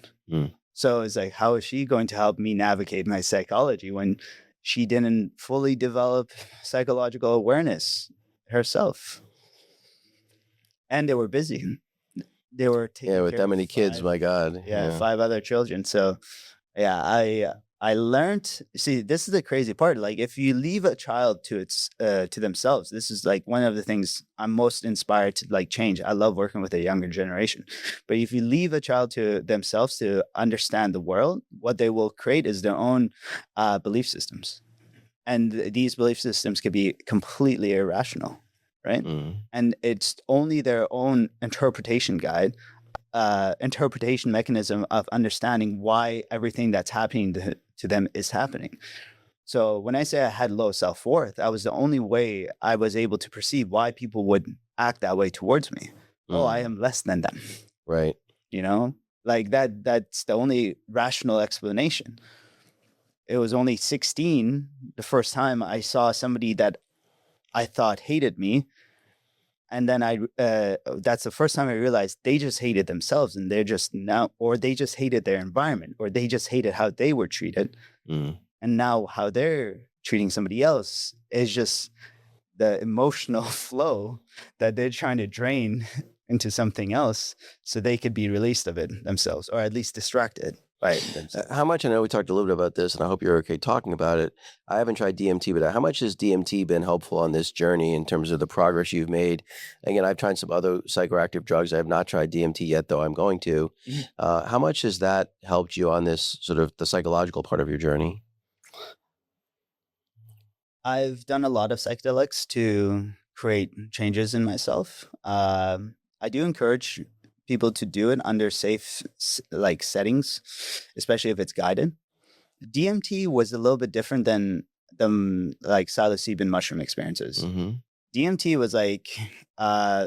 Speaker 1: So it's like, how is she going to help me navigate my psychology when she didn't fully develop psychological awareness herself? And they were busy. They were
Speaker 2: Yeah,
Speaker 1: taking
Speaker 2: with
Speaker 1: care
Speaker 2: that
Speaker 1: of
Speaker 2: many kids, my God.
Speaker 1: yeah, 5 other children. So yeah, I learned. See, this is the crazy part. Like, if you leave a child to themselves, this is like one of the things I'm most inspired to like change. I love working with a younger generation, but if you leave a child to themselves to understand the world, what they will create is their own belief systems, and these belief systems could be completely irrational, right? And it's only their own interpretation mechanism of understanding why everything that's happening to them is happening. So when I say I had low self-worth, that was the only way I was able to perceive why people would act that way towards me. Oh, I am less than them.
Speaker 2: Right.
Speaker 1: You know, like that's the only rational explanation. It was only 16 the first time I saw somebody that I thought hated me, and then that's the first time I realized they just hated themselves, and they're just now, or they just hated their environment, or they just hated how they were treated. And now how they're treating somebody else is just the emotional flow that they're trying to drain into something else so they could be released of it themselves, or at least distracted by it themselves.
Speaker 2: How much, I know we talked a little bit about this, and I hope you're okay talking about it. I haven't tried DMT, but how much has DMT been helpful on this journey in terms of the progress you've made? Again, I've tried some other psychoactive drugs. I have not tried DMT yet, though I'm going to. How much has that helped you on this sort of the psychological part of your journey?
Speaker 1: I've done a lot of psychedelics to create changes in myself. I do encourage people to do it under safe like settings, especially if it's guided. DMT was a little bit different than the like psilocybin mushroom experiences. DMT was like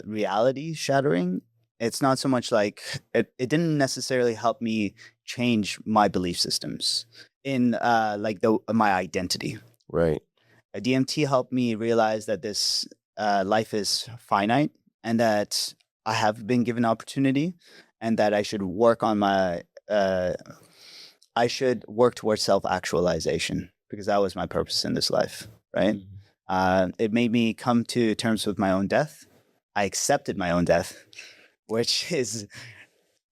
Speaker 1: reality shattering. It's not so much like it didn't necessarily help me change my belief systems in like my identity.
Speaker 2: Right.
Speaker 1: DMT helped me realize that this life is finite, and that I have been given opportunity, and that I should work on I should work towards self-actualization, because that was my purpose in this life, right? It made me come to terms with my own death. I accepted my own death, which is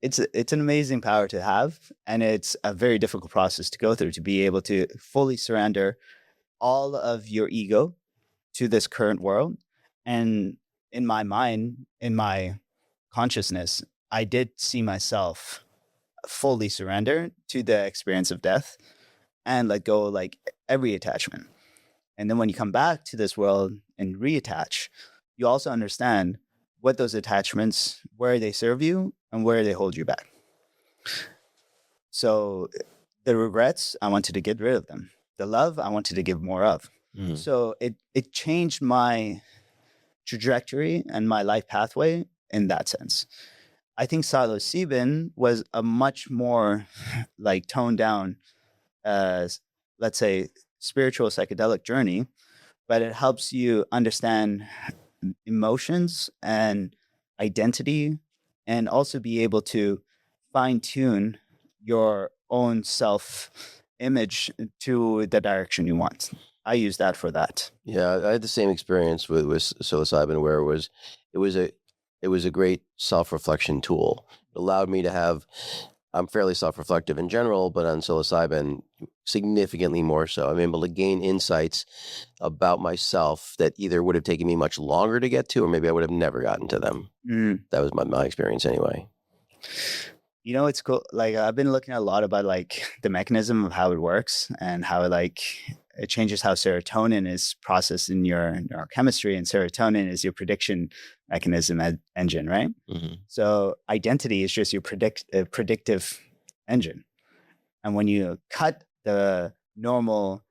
Speaker 1: it's an amazing power to have, and it's a very difficult process to go through, to be able to fully surrender all of your ego to this current world. And in my mind, in my consciousness, I did see myself fully surrender to the experience of death and let go like every attachment. And then when you come back to this world and reattach, you also understand what those attachments, where they serve you and where they hold you back. So the regrets, I wanted to get rid of them. The love, I wanted to give more of. So it changed my trajectory and my life pathway in that sense. I think psilocybin was a much more like toned down, let's say, spiritual psychedelic journey, but it helps you understand emotions and identity, and also be able to fine tune your own self image to the direction you want. I use that for that.
Speaker 2: Yeah, I had the same experience with psilocybin, where it was a great self-reflection tool. It allowed me to have, I'm fairly self-reflective in general, but on psilocybin, significantly more so. I'm able to gain insights about myself that either would have taken me much longer to get to, or maybe I would have never gotten to them. That was my experience anyway.
Speaker 1: You know, it's cool. Like, I've been looking a lot about like the mechanism of how it works, and how it changes how serotonin is processed in your neurochemistry, and serotonin is your prediction mechanism engine, right? So identity is just your predictive engine. And when you cut the normal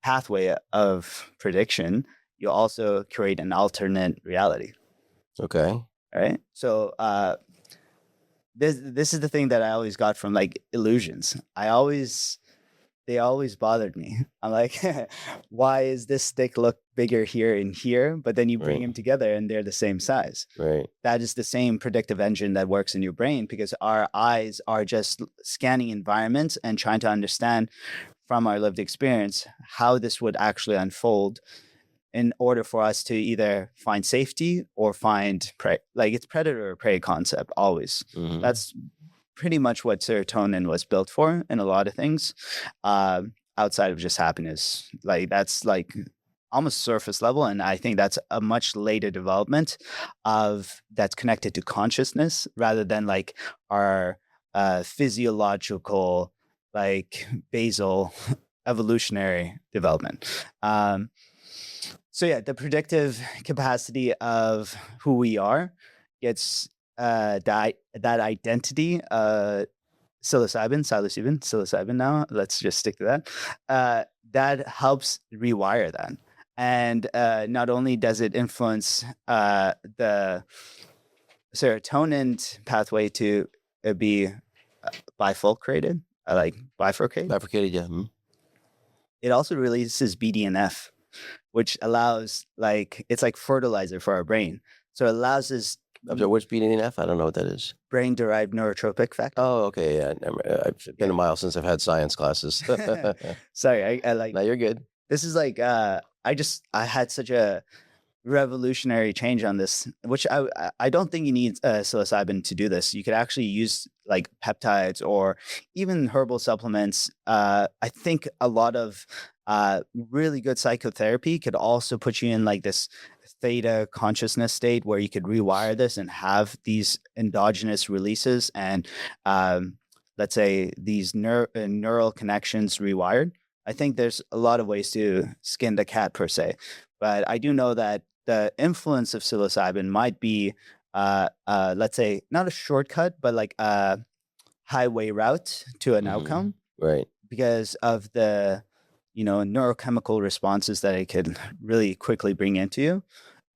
Speaker 1: pathway of prediction, you also create an alternate reality.
Speaker 2: Okay.
Speaker 1: Right? So this is the thing that I always got from like illusions. I always they always bothered me. I'm like, why is this stick look bigger here and here? But then you bring
Speaker 2: Right.
Speaker 1: them together and they're the same size.
Speaker 2: Right.
Speaker 1: That is the same predictive engine that works in your brain, because our eyes are just scanning environments and trying to understand from our lived experience how this would actually unfold in order for us to either find safety or find prey. Like, it's predator or prey concept always.
Speaker 2: Mhm.
Speaker 1: That's pretty much what serotonin was built for in a lot of things, outside of just happiness. Like, that's like almost surface level, and I think that's a much later development of that's connected to consciousness rather than like our physiological, like basal evolutionary development. So yeah, the predictive capacity of who we are gets that identity, psilocybin now, let's just stick to that, that helps rewire that. And not only does it influence the serotonin pathway to be bifurcated,
Speaker 2: Bifurcated, yeah.
Speaker 1: it also releases BDNF, which allows, like, it's like fertilizer for our brain. So it allows this
Speaker 2: I'm sorry, what's BDNF? I don't know what that is.
Speaker 1: brain-derived neurotropic factor.
Speaker 2: Oh, okay, yeah. It's been a while since I've had science classes.
Speaker 1: Sorry, I like.
Speaker 2: No, you're good.
Speaker 1: This is like I had such a revolutionary change on this, which I don't think you need psilocybin to do this. You could actually use like peptides or even herbal supplements. I think a lot of really good psychotherapy could also put you in like this theta consciousness state where you could rewire this and have these endogenous releases and let's say these neural connections rewired. I think there's a lot of ways to skin the cat per se, but I do know that the influence of psilocybin might be let's say not a shortcut, but like a highway route to an outcome,
Speaker 2: Right.
Speaker 1: because of the neurochemical responses that it could really quickly bring into you.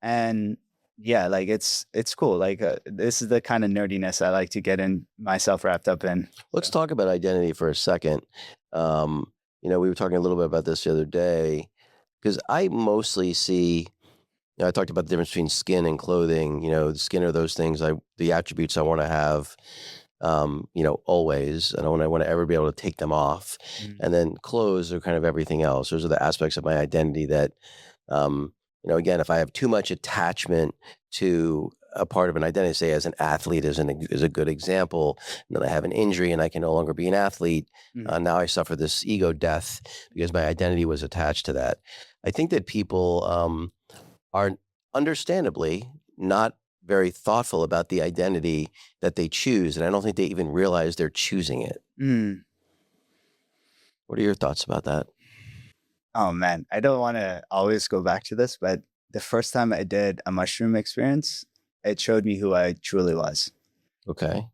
Speaker 1: And yeah, like it's cool. Like this is the kind of nerdiness I like to get in myself wrapped up in.
Speaker 2: Let's talk about identity for a second. We were talking a little bit about this the other day, because I mostly see, I talked about the difference between skin and clothing. The skin are those things, the attributes I want to have, always. I don't want to ever be able to take them off. And then clothes are kind of everything else. Those are the aspects of my identity that, again, if I have too much attachment to a part of an identity, say as an athlete is a good example, and then I have an injury and I can no longer be an athlete. Now I suffer this ego death because my identity was attached to that. I think that people are understandably not very thoughtful about the identity that they choose, and I don't think they even realize they're choosing it. What are your thoughts about that?
Speaker 1: Oh man, I don't want to always go back to this, but the first time I did a mushroom experience, it showed me who I truly was.
Speaker 2: Okay.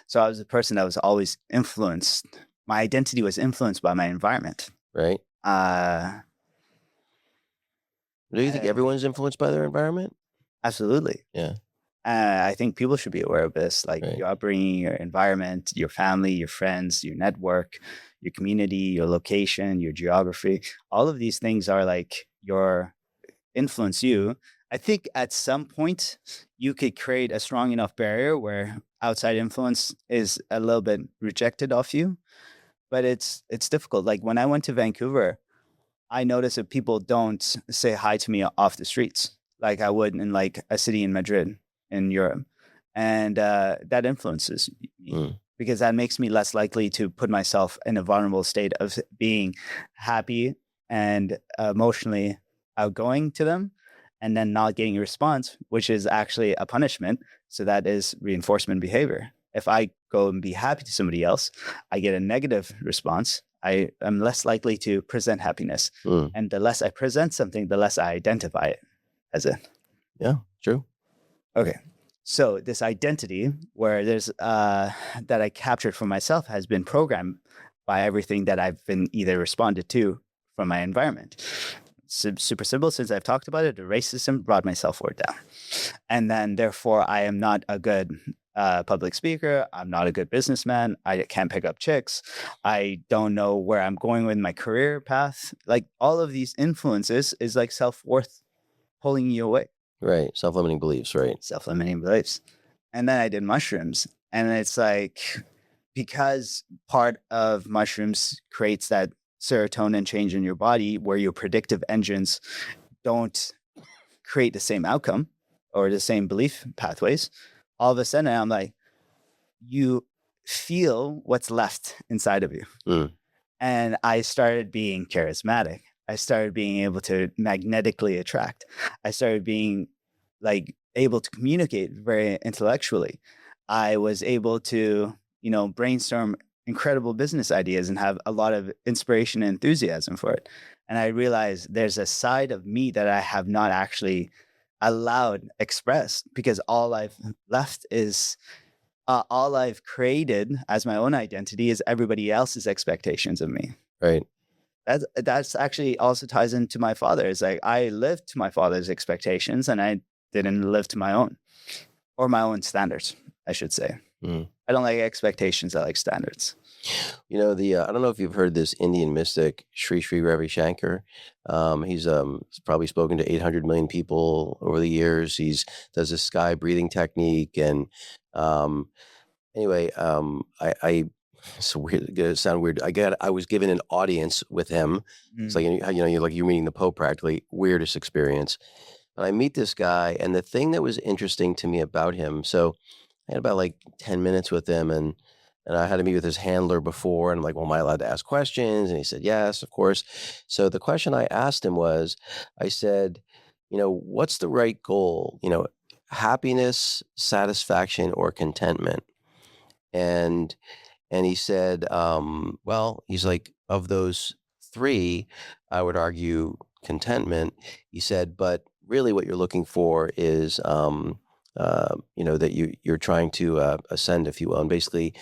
Speaker 1: So I was a person that was always influenced. My identity was influenced by my environment.
Speaker 2: Right. Do you think everyone's influenced by their environment?
Speaker 1: Absolutely.
Speaker 2: Yeah.
Speaker 1: I think people should be aware of this, like your upbringing, your environment, your family, your friends, your network, your community, your location, your geography. All of these things are like influence you. I think at some point you could create a strong enough barrier where outside influence is a little bit rejected off you, but it's difficult. Like when I went to Vancouver, I noticed that people don't say hi to me off the streets like I would in like a city in Madrid in Europe. And that influences me because that makes me less likely to put myself in a vulnerable state of being happy and emotionally outgoing to them and then not getting a response, which is actually a punishment. So that is reinforcement behavior. If I go and be happy to somebody else, I get a negative response. I am less likely to present happiness. And the less I present something, the less I identify it as it.
Speaker 2: Yeah, true.
Speaker 1: Okay. So this identity where there's that I captured for myself has been programmed by everything that I've been either responded to from my environment. Super simple. Since I've talked about it, the racism brought my self-worth down. And then therefore I am not a good public speaker. I'm not a good businessman. I can't pick up chicks. I don't know where I'm going with my career path. Like all of these influences is like self-worth pulling you away.
Speaker 2: Right. Self-limiting beliefs, right?
Speaker 1: Self-limiting beliefs. And then I did mushrooms. And it's like, because part of mushrooms creates that serotonin change in your body where your predictive engines don't create the same outcome or the same belief pathways, all of a sudden I'm like, you feel what's left inside of you.
Speaker 2: Mm.
Speaker 1: And I started being charismatic. I started being able to magnetically attract. I started being like able to communicate very intellectually. I was able to, brainstorm incredible business ideas and have a lot of inspiration and enthusiasm for it. And I realized there's a side of me that I have not actually allowed expressed, because all I've left is all I've created as my own identity is everybody else's expectations of me.
Speaker 2: Right.
Speaker 1: That's actually also ties into my father. It's like I lived to my father's expectations and I didn't live to my own, or my own standards, I should say.
Speaker 2: Mm.
Speaker 1: I don't like expectations. I like standards.
Speaker 2: I don't know if you've heard this Indian mystic, Sri Ravi Shankar. He's probably spoken to 800 million people over the years. Does this sky breathing technique. And anyway, it's weird. It's gonna sound weird. I was given an audience with him. It's like, you're meeting the Pope practically. Weirdest experience. And I meet this guy, and the thing that was interesting to me about him, so I had about like 10 minutes with him, and I had to meet with his handler before, and I'm like, well, am I allowed to ask questions? And he said, yes, of course. So the question I asked him was, I said, what's the right goal? Happiness, satisfaction, or contentment? And he said, well, he's like, of those three, I would argue contentment. He said, but really what you're looking for is, that you're trying to ascend, if you will. And basically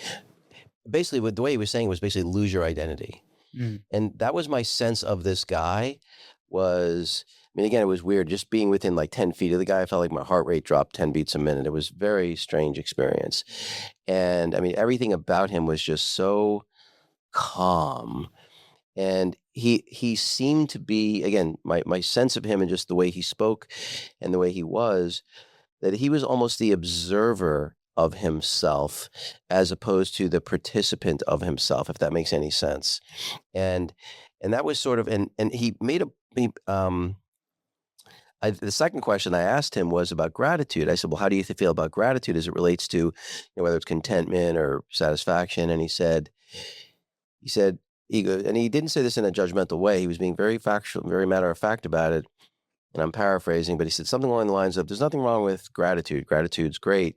Speaker 2: what the way he was saying was basically lose your identity.
Speaker 1: Mm.
Speaker 2: And that was my sense of this guy was, again, it was weird just being within like 10 feet of the guy. I felt like my heart rate dropped 10 beats a minute. It was a very strange experience. And everything about him was just so calm. And he seemed to be, again, my sense of him and just the way he spoke and the way he was, that he was almost the observer of himself as opposed to the participant of himself, if that makes any sense. And that was sort of, and he made the second question I asked him was about gratitude. I said, well, how do you feel about gratitude as it relates to, whether it's contentment or satisfaction? And he goes, and he didn't say this in a judgmental way. He was being very factual, very matter of fact about it. And I'm paraphrasing, but he said something along the lines of, there's nothing wrong with gratitude. Gratitude's great,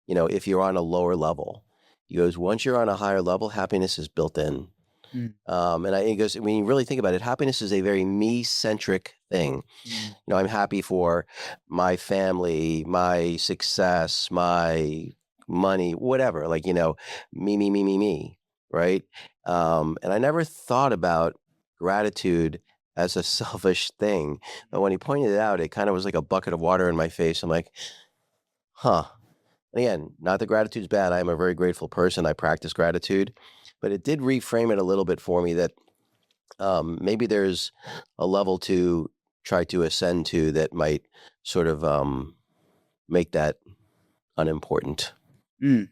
Speaker 2: if you're on a lower level. He goes, once you're on a higher level, happiness is built in. Mm. He goes, when you really think about it, happiness is a very me-centric thing. Mm. I'm happy for my family, my success, my money, whatever, like, me, right? And I never thought about gratitude as a selfish thing. But when he pointed it out, it kind of was like a bucket of water in my face. I'm like, huh. And again, not that gratitude's bad. I am a very grateful person. I practice gratitude. But it did reframe it a little bit for me that maybe there's a level to try to ascend to that might sort of make that unimportant.
Speaker 1: Mm.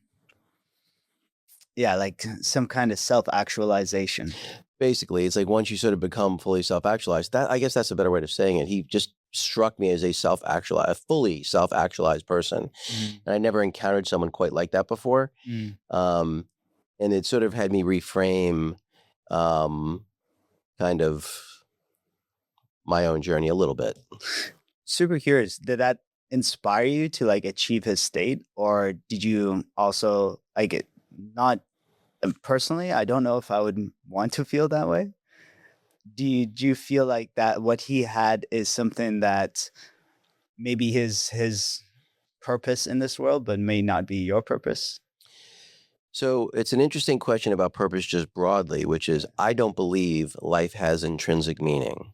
Speaker 1: Yeah, like some kind of self-actualization.
Speaker 2: Basically, it's like once you sort of become fully self-actualized, that I guess that's a better way of saying it. He just struck me as a fully self-actualized person. Mm. And I never encountered someone quite like that before. Mm. And it sort of had me reframe kind of my own journey a little bit.
Speaker 1: Super curious. Did that inspire you to like achieve his state, or did you also like it? Not personally, I don't know if I would want to feel that way. Do you feel like that what he had is something that maybe his purpose in this world, but may not be your purpose?
Speaker 2: So it's an interesting question about purpose just broadly, which is I don't believe life has intrinsic meaning.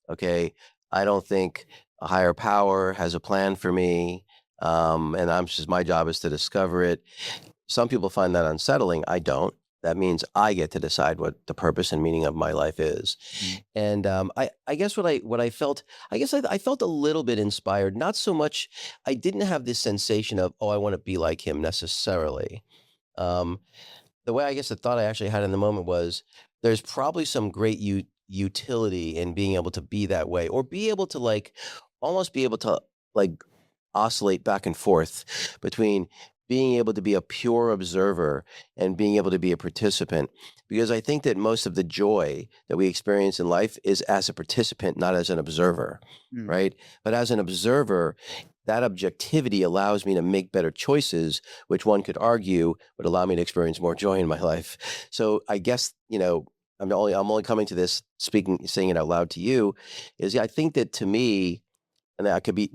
Speaker 2: Okay. I don't think a higher power has a plan for me. and my job is to discover it. Some people find that unsettling. I don't. That means I get to decide what the purpose and meaning of my life is.
Speaker 1: Mm.
Speaker 2: And I guess what I felt, I felt a little bit inspired. Not so much. I didn't have this sensation of, oh, I want to be like him necessarily. Um, the way I guess the thought I actually had in the moment was, there's probably some great utility in being able to be that way, or be able to almost be able to like oscillate back and forth between being able to be a pure observer and being able to be a participant. Because I think that most of the joy that we experience in life is as a participant, not as an observer,
Speaker 1: Mm.
Speaker 2: right? But as an observer, that objectivity allows me to make better choices, which one could argue would allow me to experience more joy in my life. So I guess, I'm only coming to this saying it out loud to you, is I think that to me, and I could be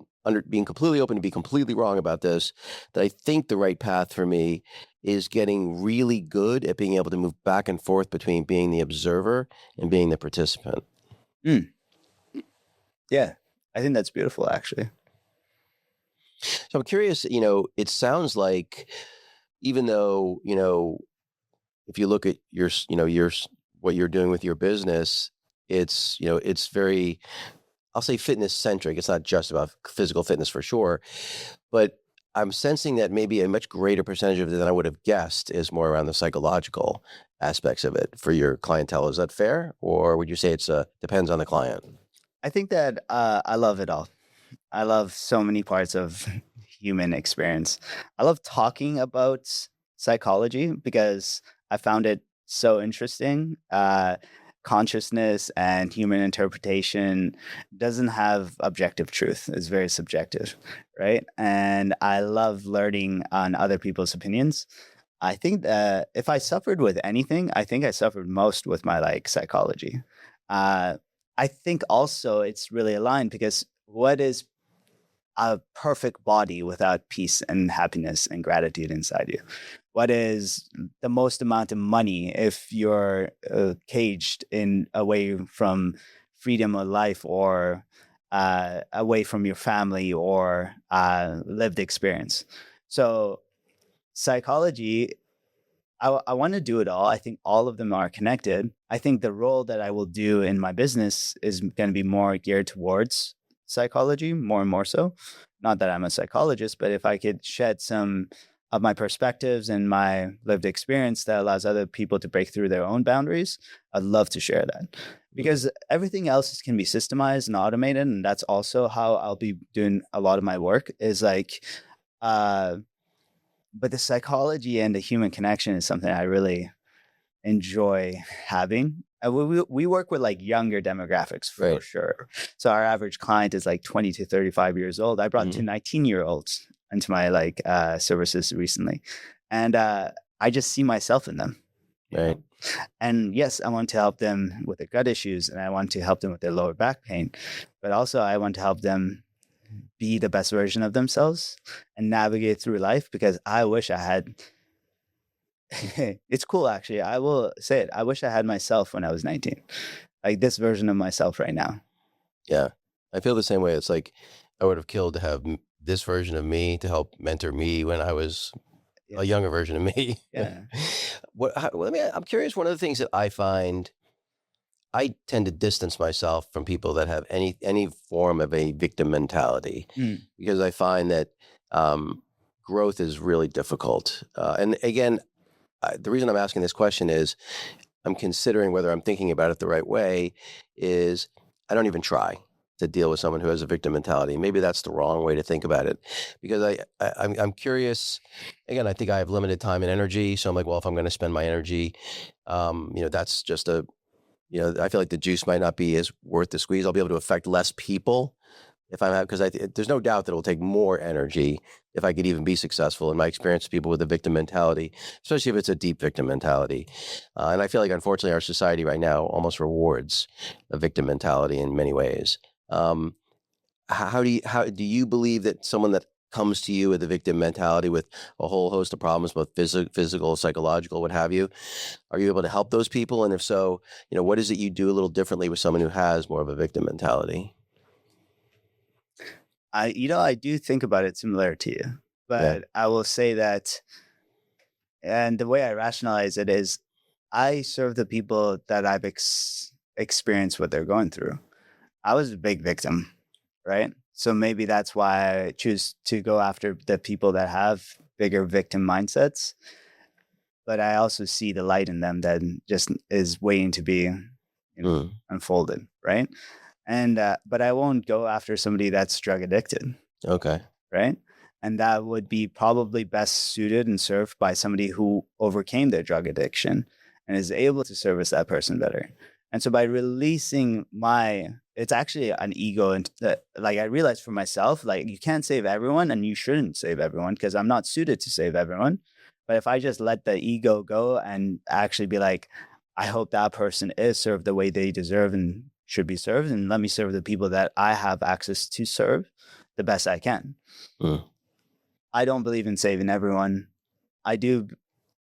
Speaker 2: being completely open to be completely wrong about this, that I think the right path for me is getting really good at being able to move back and forth between being the observer and being the participant.
Speaker 1: Mm. Yeah, I think that's beautiful, actually.
Speaker 2: So I'm curious, it sounds like, even though, if you look at what you're doing with your business, it's very, I'll say, fitness centric. It's not just about physical fitness for sure, but I'm sensing that maybe a much greater percentage of it than I would have guessed is more around the psychological aspects of it for your clientele. Is that fair? Or would you say it's depends on the client?
Speaker 1: I think that I love it all. I love so many parts of human experience. I love talking about psychology because I found it so interesting. Consciousness and human interpretation doesn't have objective truth. It's very subjective, right? And I love learning on other people's opinions. I think that if I suffered with anything, I think I suffered most with my psychology. Uh, I think also it's really aligned because what is a perfect body without peace and happiness and gratitude inside you? What is the most amount of money if you're caged in away from freedom of life, or away from your family, or lived experience? So psychology, I want to do it all. I think all of them are connected. I think the role that I will do in my business is going to be more geared towards psychology, more and more so. Not that I'm a psychologist, but if I could shed some of my perspectives and my lived experience that allows other people to break through their own boundaries, I'd love to share that. Because everything else can be systemized and automated, and that's also how I'll be doing a lot of my work, is uh, but the psychology and the human connection is something I really enjoy having. We work with younger demographics for
Speaker 2: Right.
Speaker 1: sure. So our average client is 20 to 35 years old. I brought two 19-year-olds into my services recently, and I just see myself in them.
Speaker 2: Right.
Speaker 1: And yes, I want to help them with their gut issues, and I want to help them with their lower back pain, but also I want to help them be the best version of themselves and navigate through life, because I wish I had it's cool, actually. I will say it. I wish I had myself when I was 19. Like this version of myself right now.
Speaker 2: Yeah. I feel the same way. It's like I would have killed to have this version of me to help mentor me when I was
Speaker 1: Yeah.
Speaker 2: a younger version of me.
Speaker 1: Yeah.
Speaker 2: I'm curious. One of the things that I find, I tend to distance myself from people that have any form of a victim mentality,
Speaker 1: Mm.
Speaker 2: because I find that growth is really difficult. And again, the reason I'm asking this question is I'm considering whether I'm thinking about it the right way. Is I don't even try to deal with someone who has a victim mentality. Maybe that's the wrong way to think about it, because I'm curious. Again, I think I have limited time and energy, so I'm like, well, if I'm going to spend my energy, that's just I feel like the juice might not be as worth the squeeze. I'll be able to affect less people if I'm because there's no doubt that it will take more energy if I could even be successful. In my experience with people with a victim mentality, especially if it's a deep victim mentality, and I feel like unfortunately our society right now almost rewards a victim mentality in many ways. How do you believe that someone that comes to you with a victim mentality with a whole host of problems, both physical, psychological, what have you, are you able to help those people? And if so, what is it you do a little differently with someone who has more of a victim mentality?
Speaker 1: I do think about it similar to you,
Speaker 2: Yeah.
Speaker 1: but I will say that, and the way I rationalize it is, I serve the people that I've experienced what they're going through. I was a big victim, right? So maybe that's why I choose to go after the people that have bigger victim mindsets. But I also see the light in them that just is waiting to be,
Speaker 2: Mm.
Speaker 1: unfolded, right? And but I won't go after somebody that's drug addicted,
Speaker 2: Okay.
Speaker 1: right? And that would be probably best suited and served by somebody who overcame their drug addiction and is able to service that person better. And so by releasing it's actually an ego. And like I realized for myself, like you can't save everyone and you shouldn't save everyone because I'm not suited to save everyone. But if I just let the ego go and actually be like, I hope that person is served the way they deserve and should be served, and let me serve the people that I have access to serve the best I can.
Speaker 2: Mm.
Speaker 1: I don't believe in saving everyone. I do.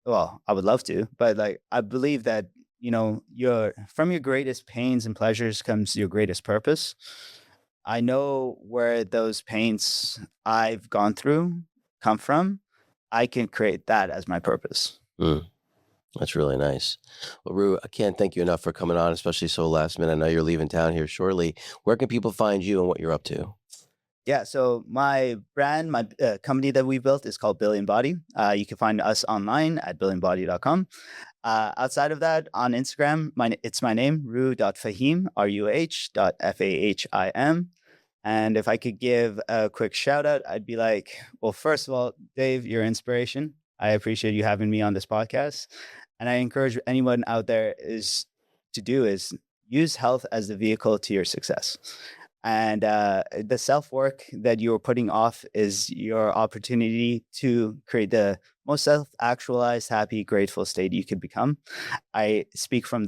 Speaker 1: Well, I would love to, but like I believe that your from your greatest pains and pleasures comes your greatest purpose. I know where those pains I've gone through come from. I can create that as my purpose.
Speaker 2: Mm. That's really nice. Well, Ruh, I can't thank you enough for coming on, especially so last minute. I know you're leaving town here shortly. Where can people find you and what you're up to?
Speaker 1: Yeah, so my brand, my company that we built is called Billion Body. You can find us online at billionbody.com. Outside of that, on Instagram, it's my name, Ruh.Fahim, Ruh.Fahim. And if I could give a quick shout out, I'd be like, well, first of all, Dave, your inspiration. I appreciate you having me on this podcast. And I encourage anyone out there is use health as the vehicle to your success. And the self work that you're putting off is your opportunity to create the most self actualized, happy, grateful state you could become. I speak from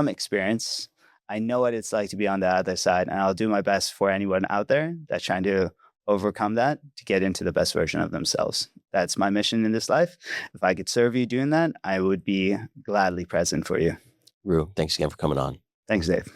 Speaker 1: experience. I know what it's like to be on the other side, and I'll do my best for anyone out there that's trying to overcome that to get into the best version of themselves. That's my mission in this life. If I could serve you doing that, I would be gladly present for you.
Speaker 2: Ruh, thanks again for coming on.
Speaker 1: Thanks, Dave.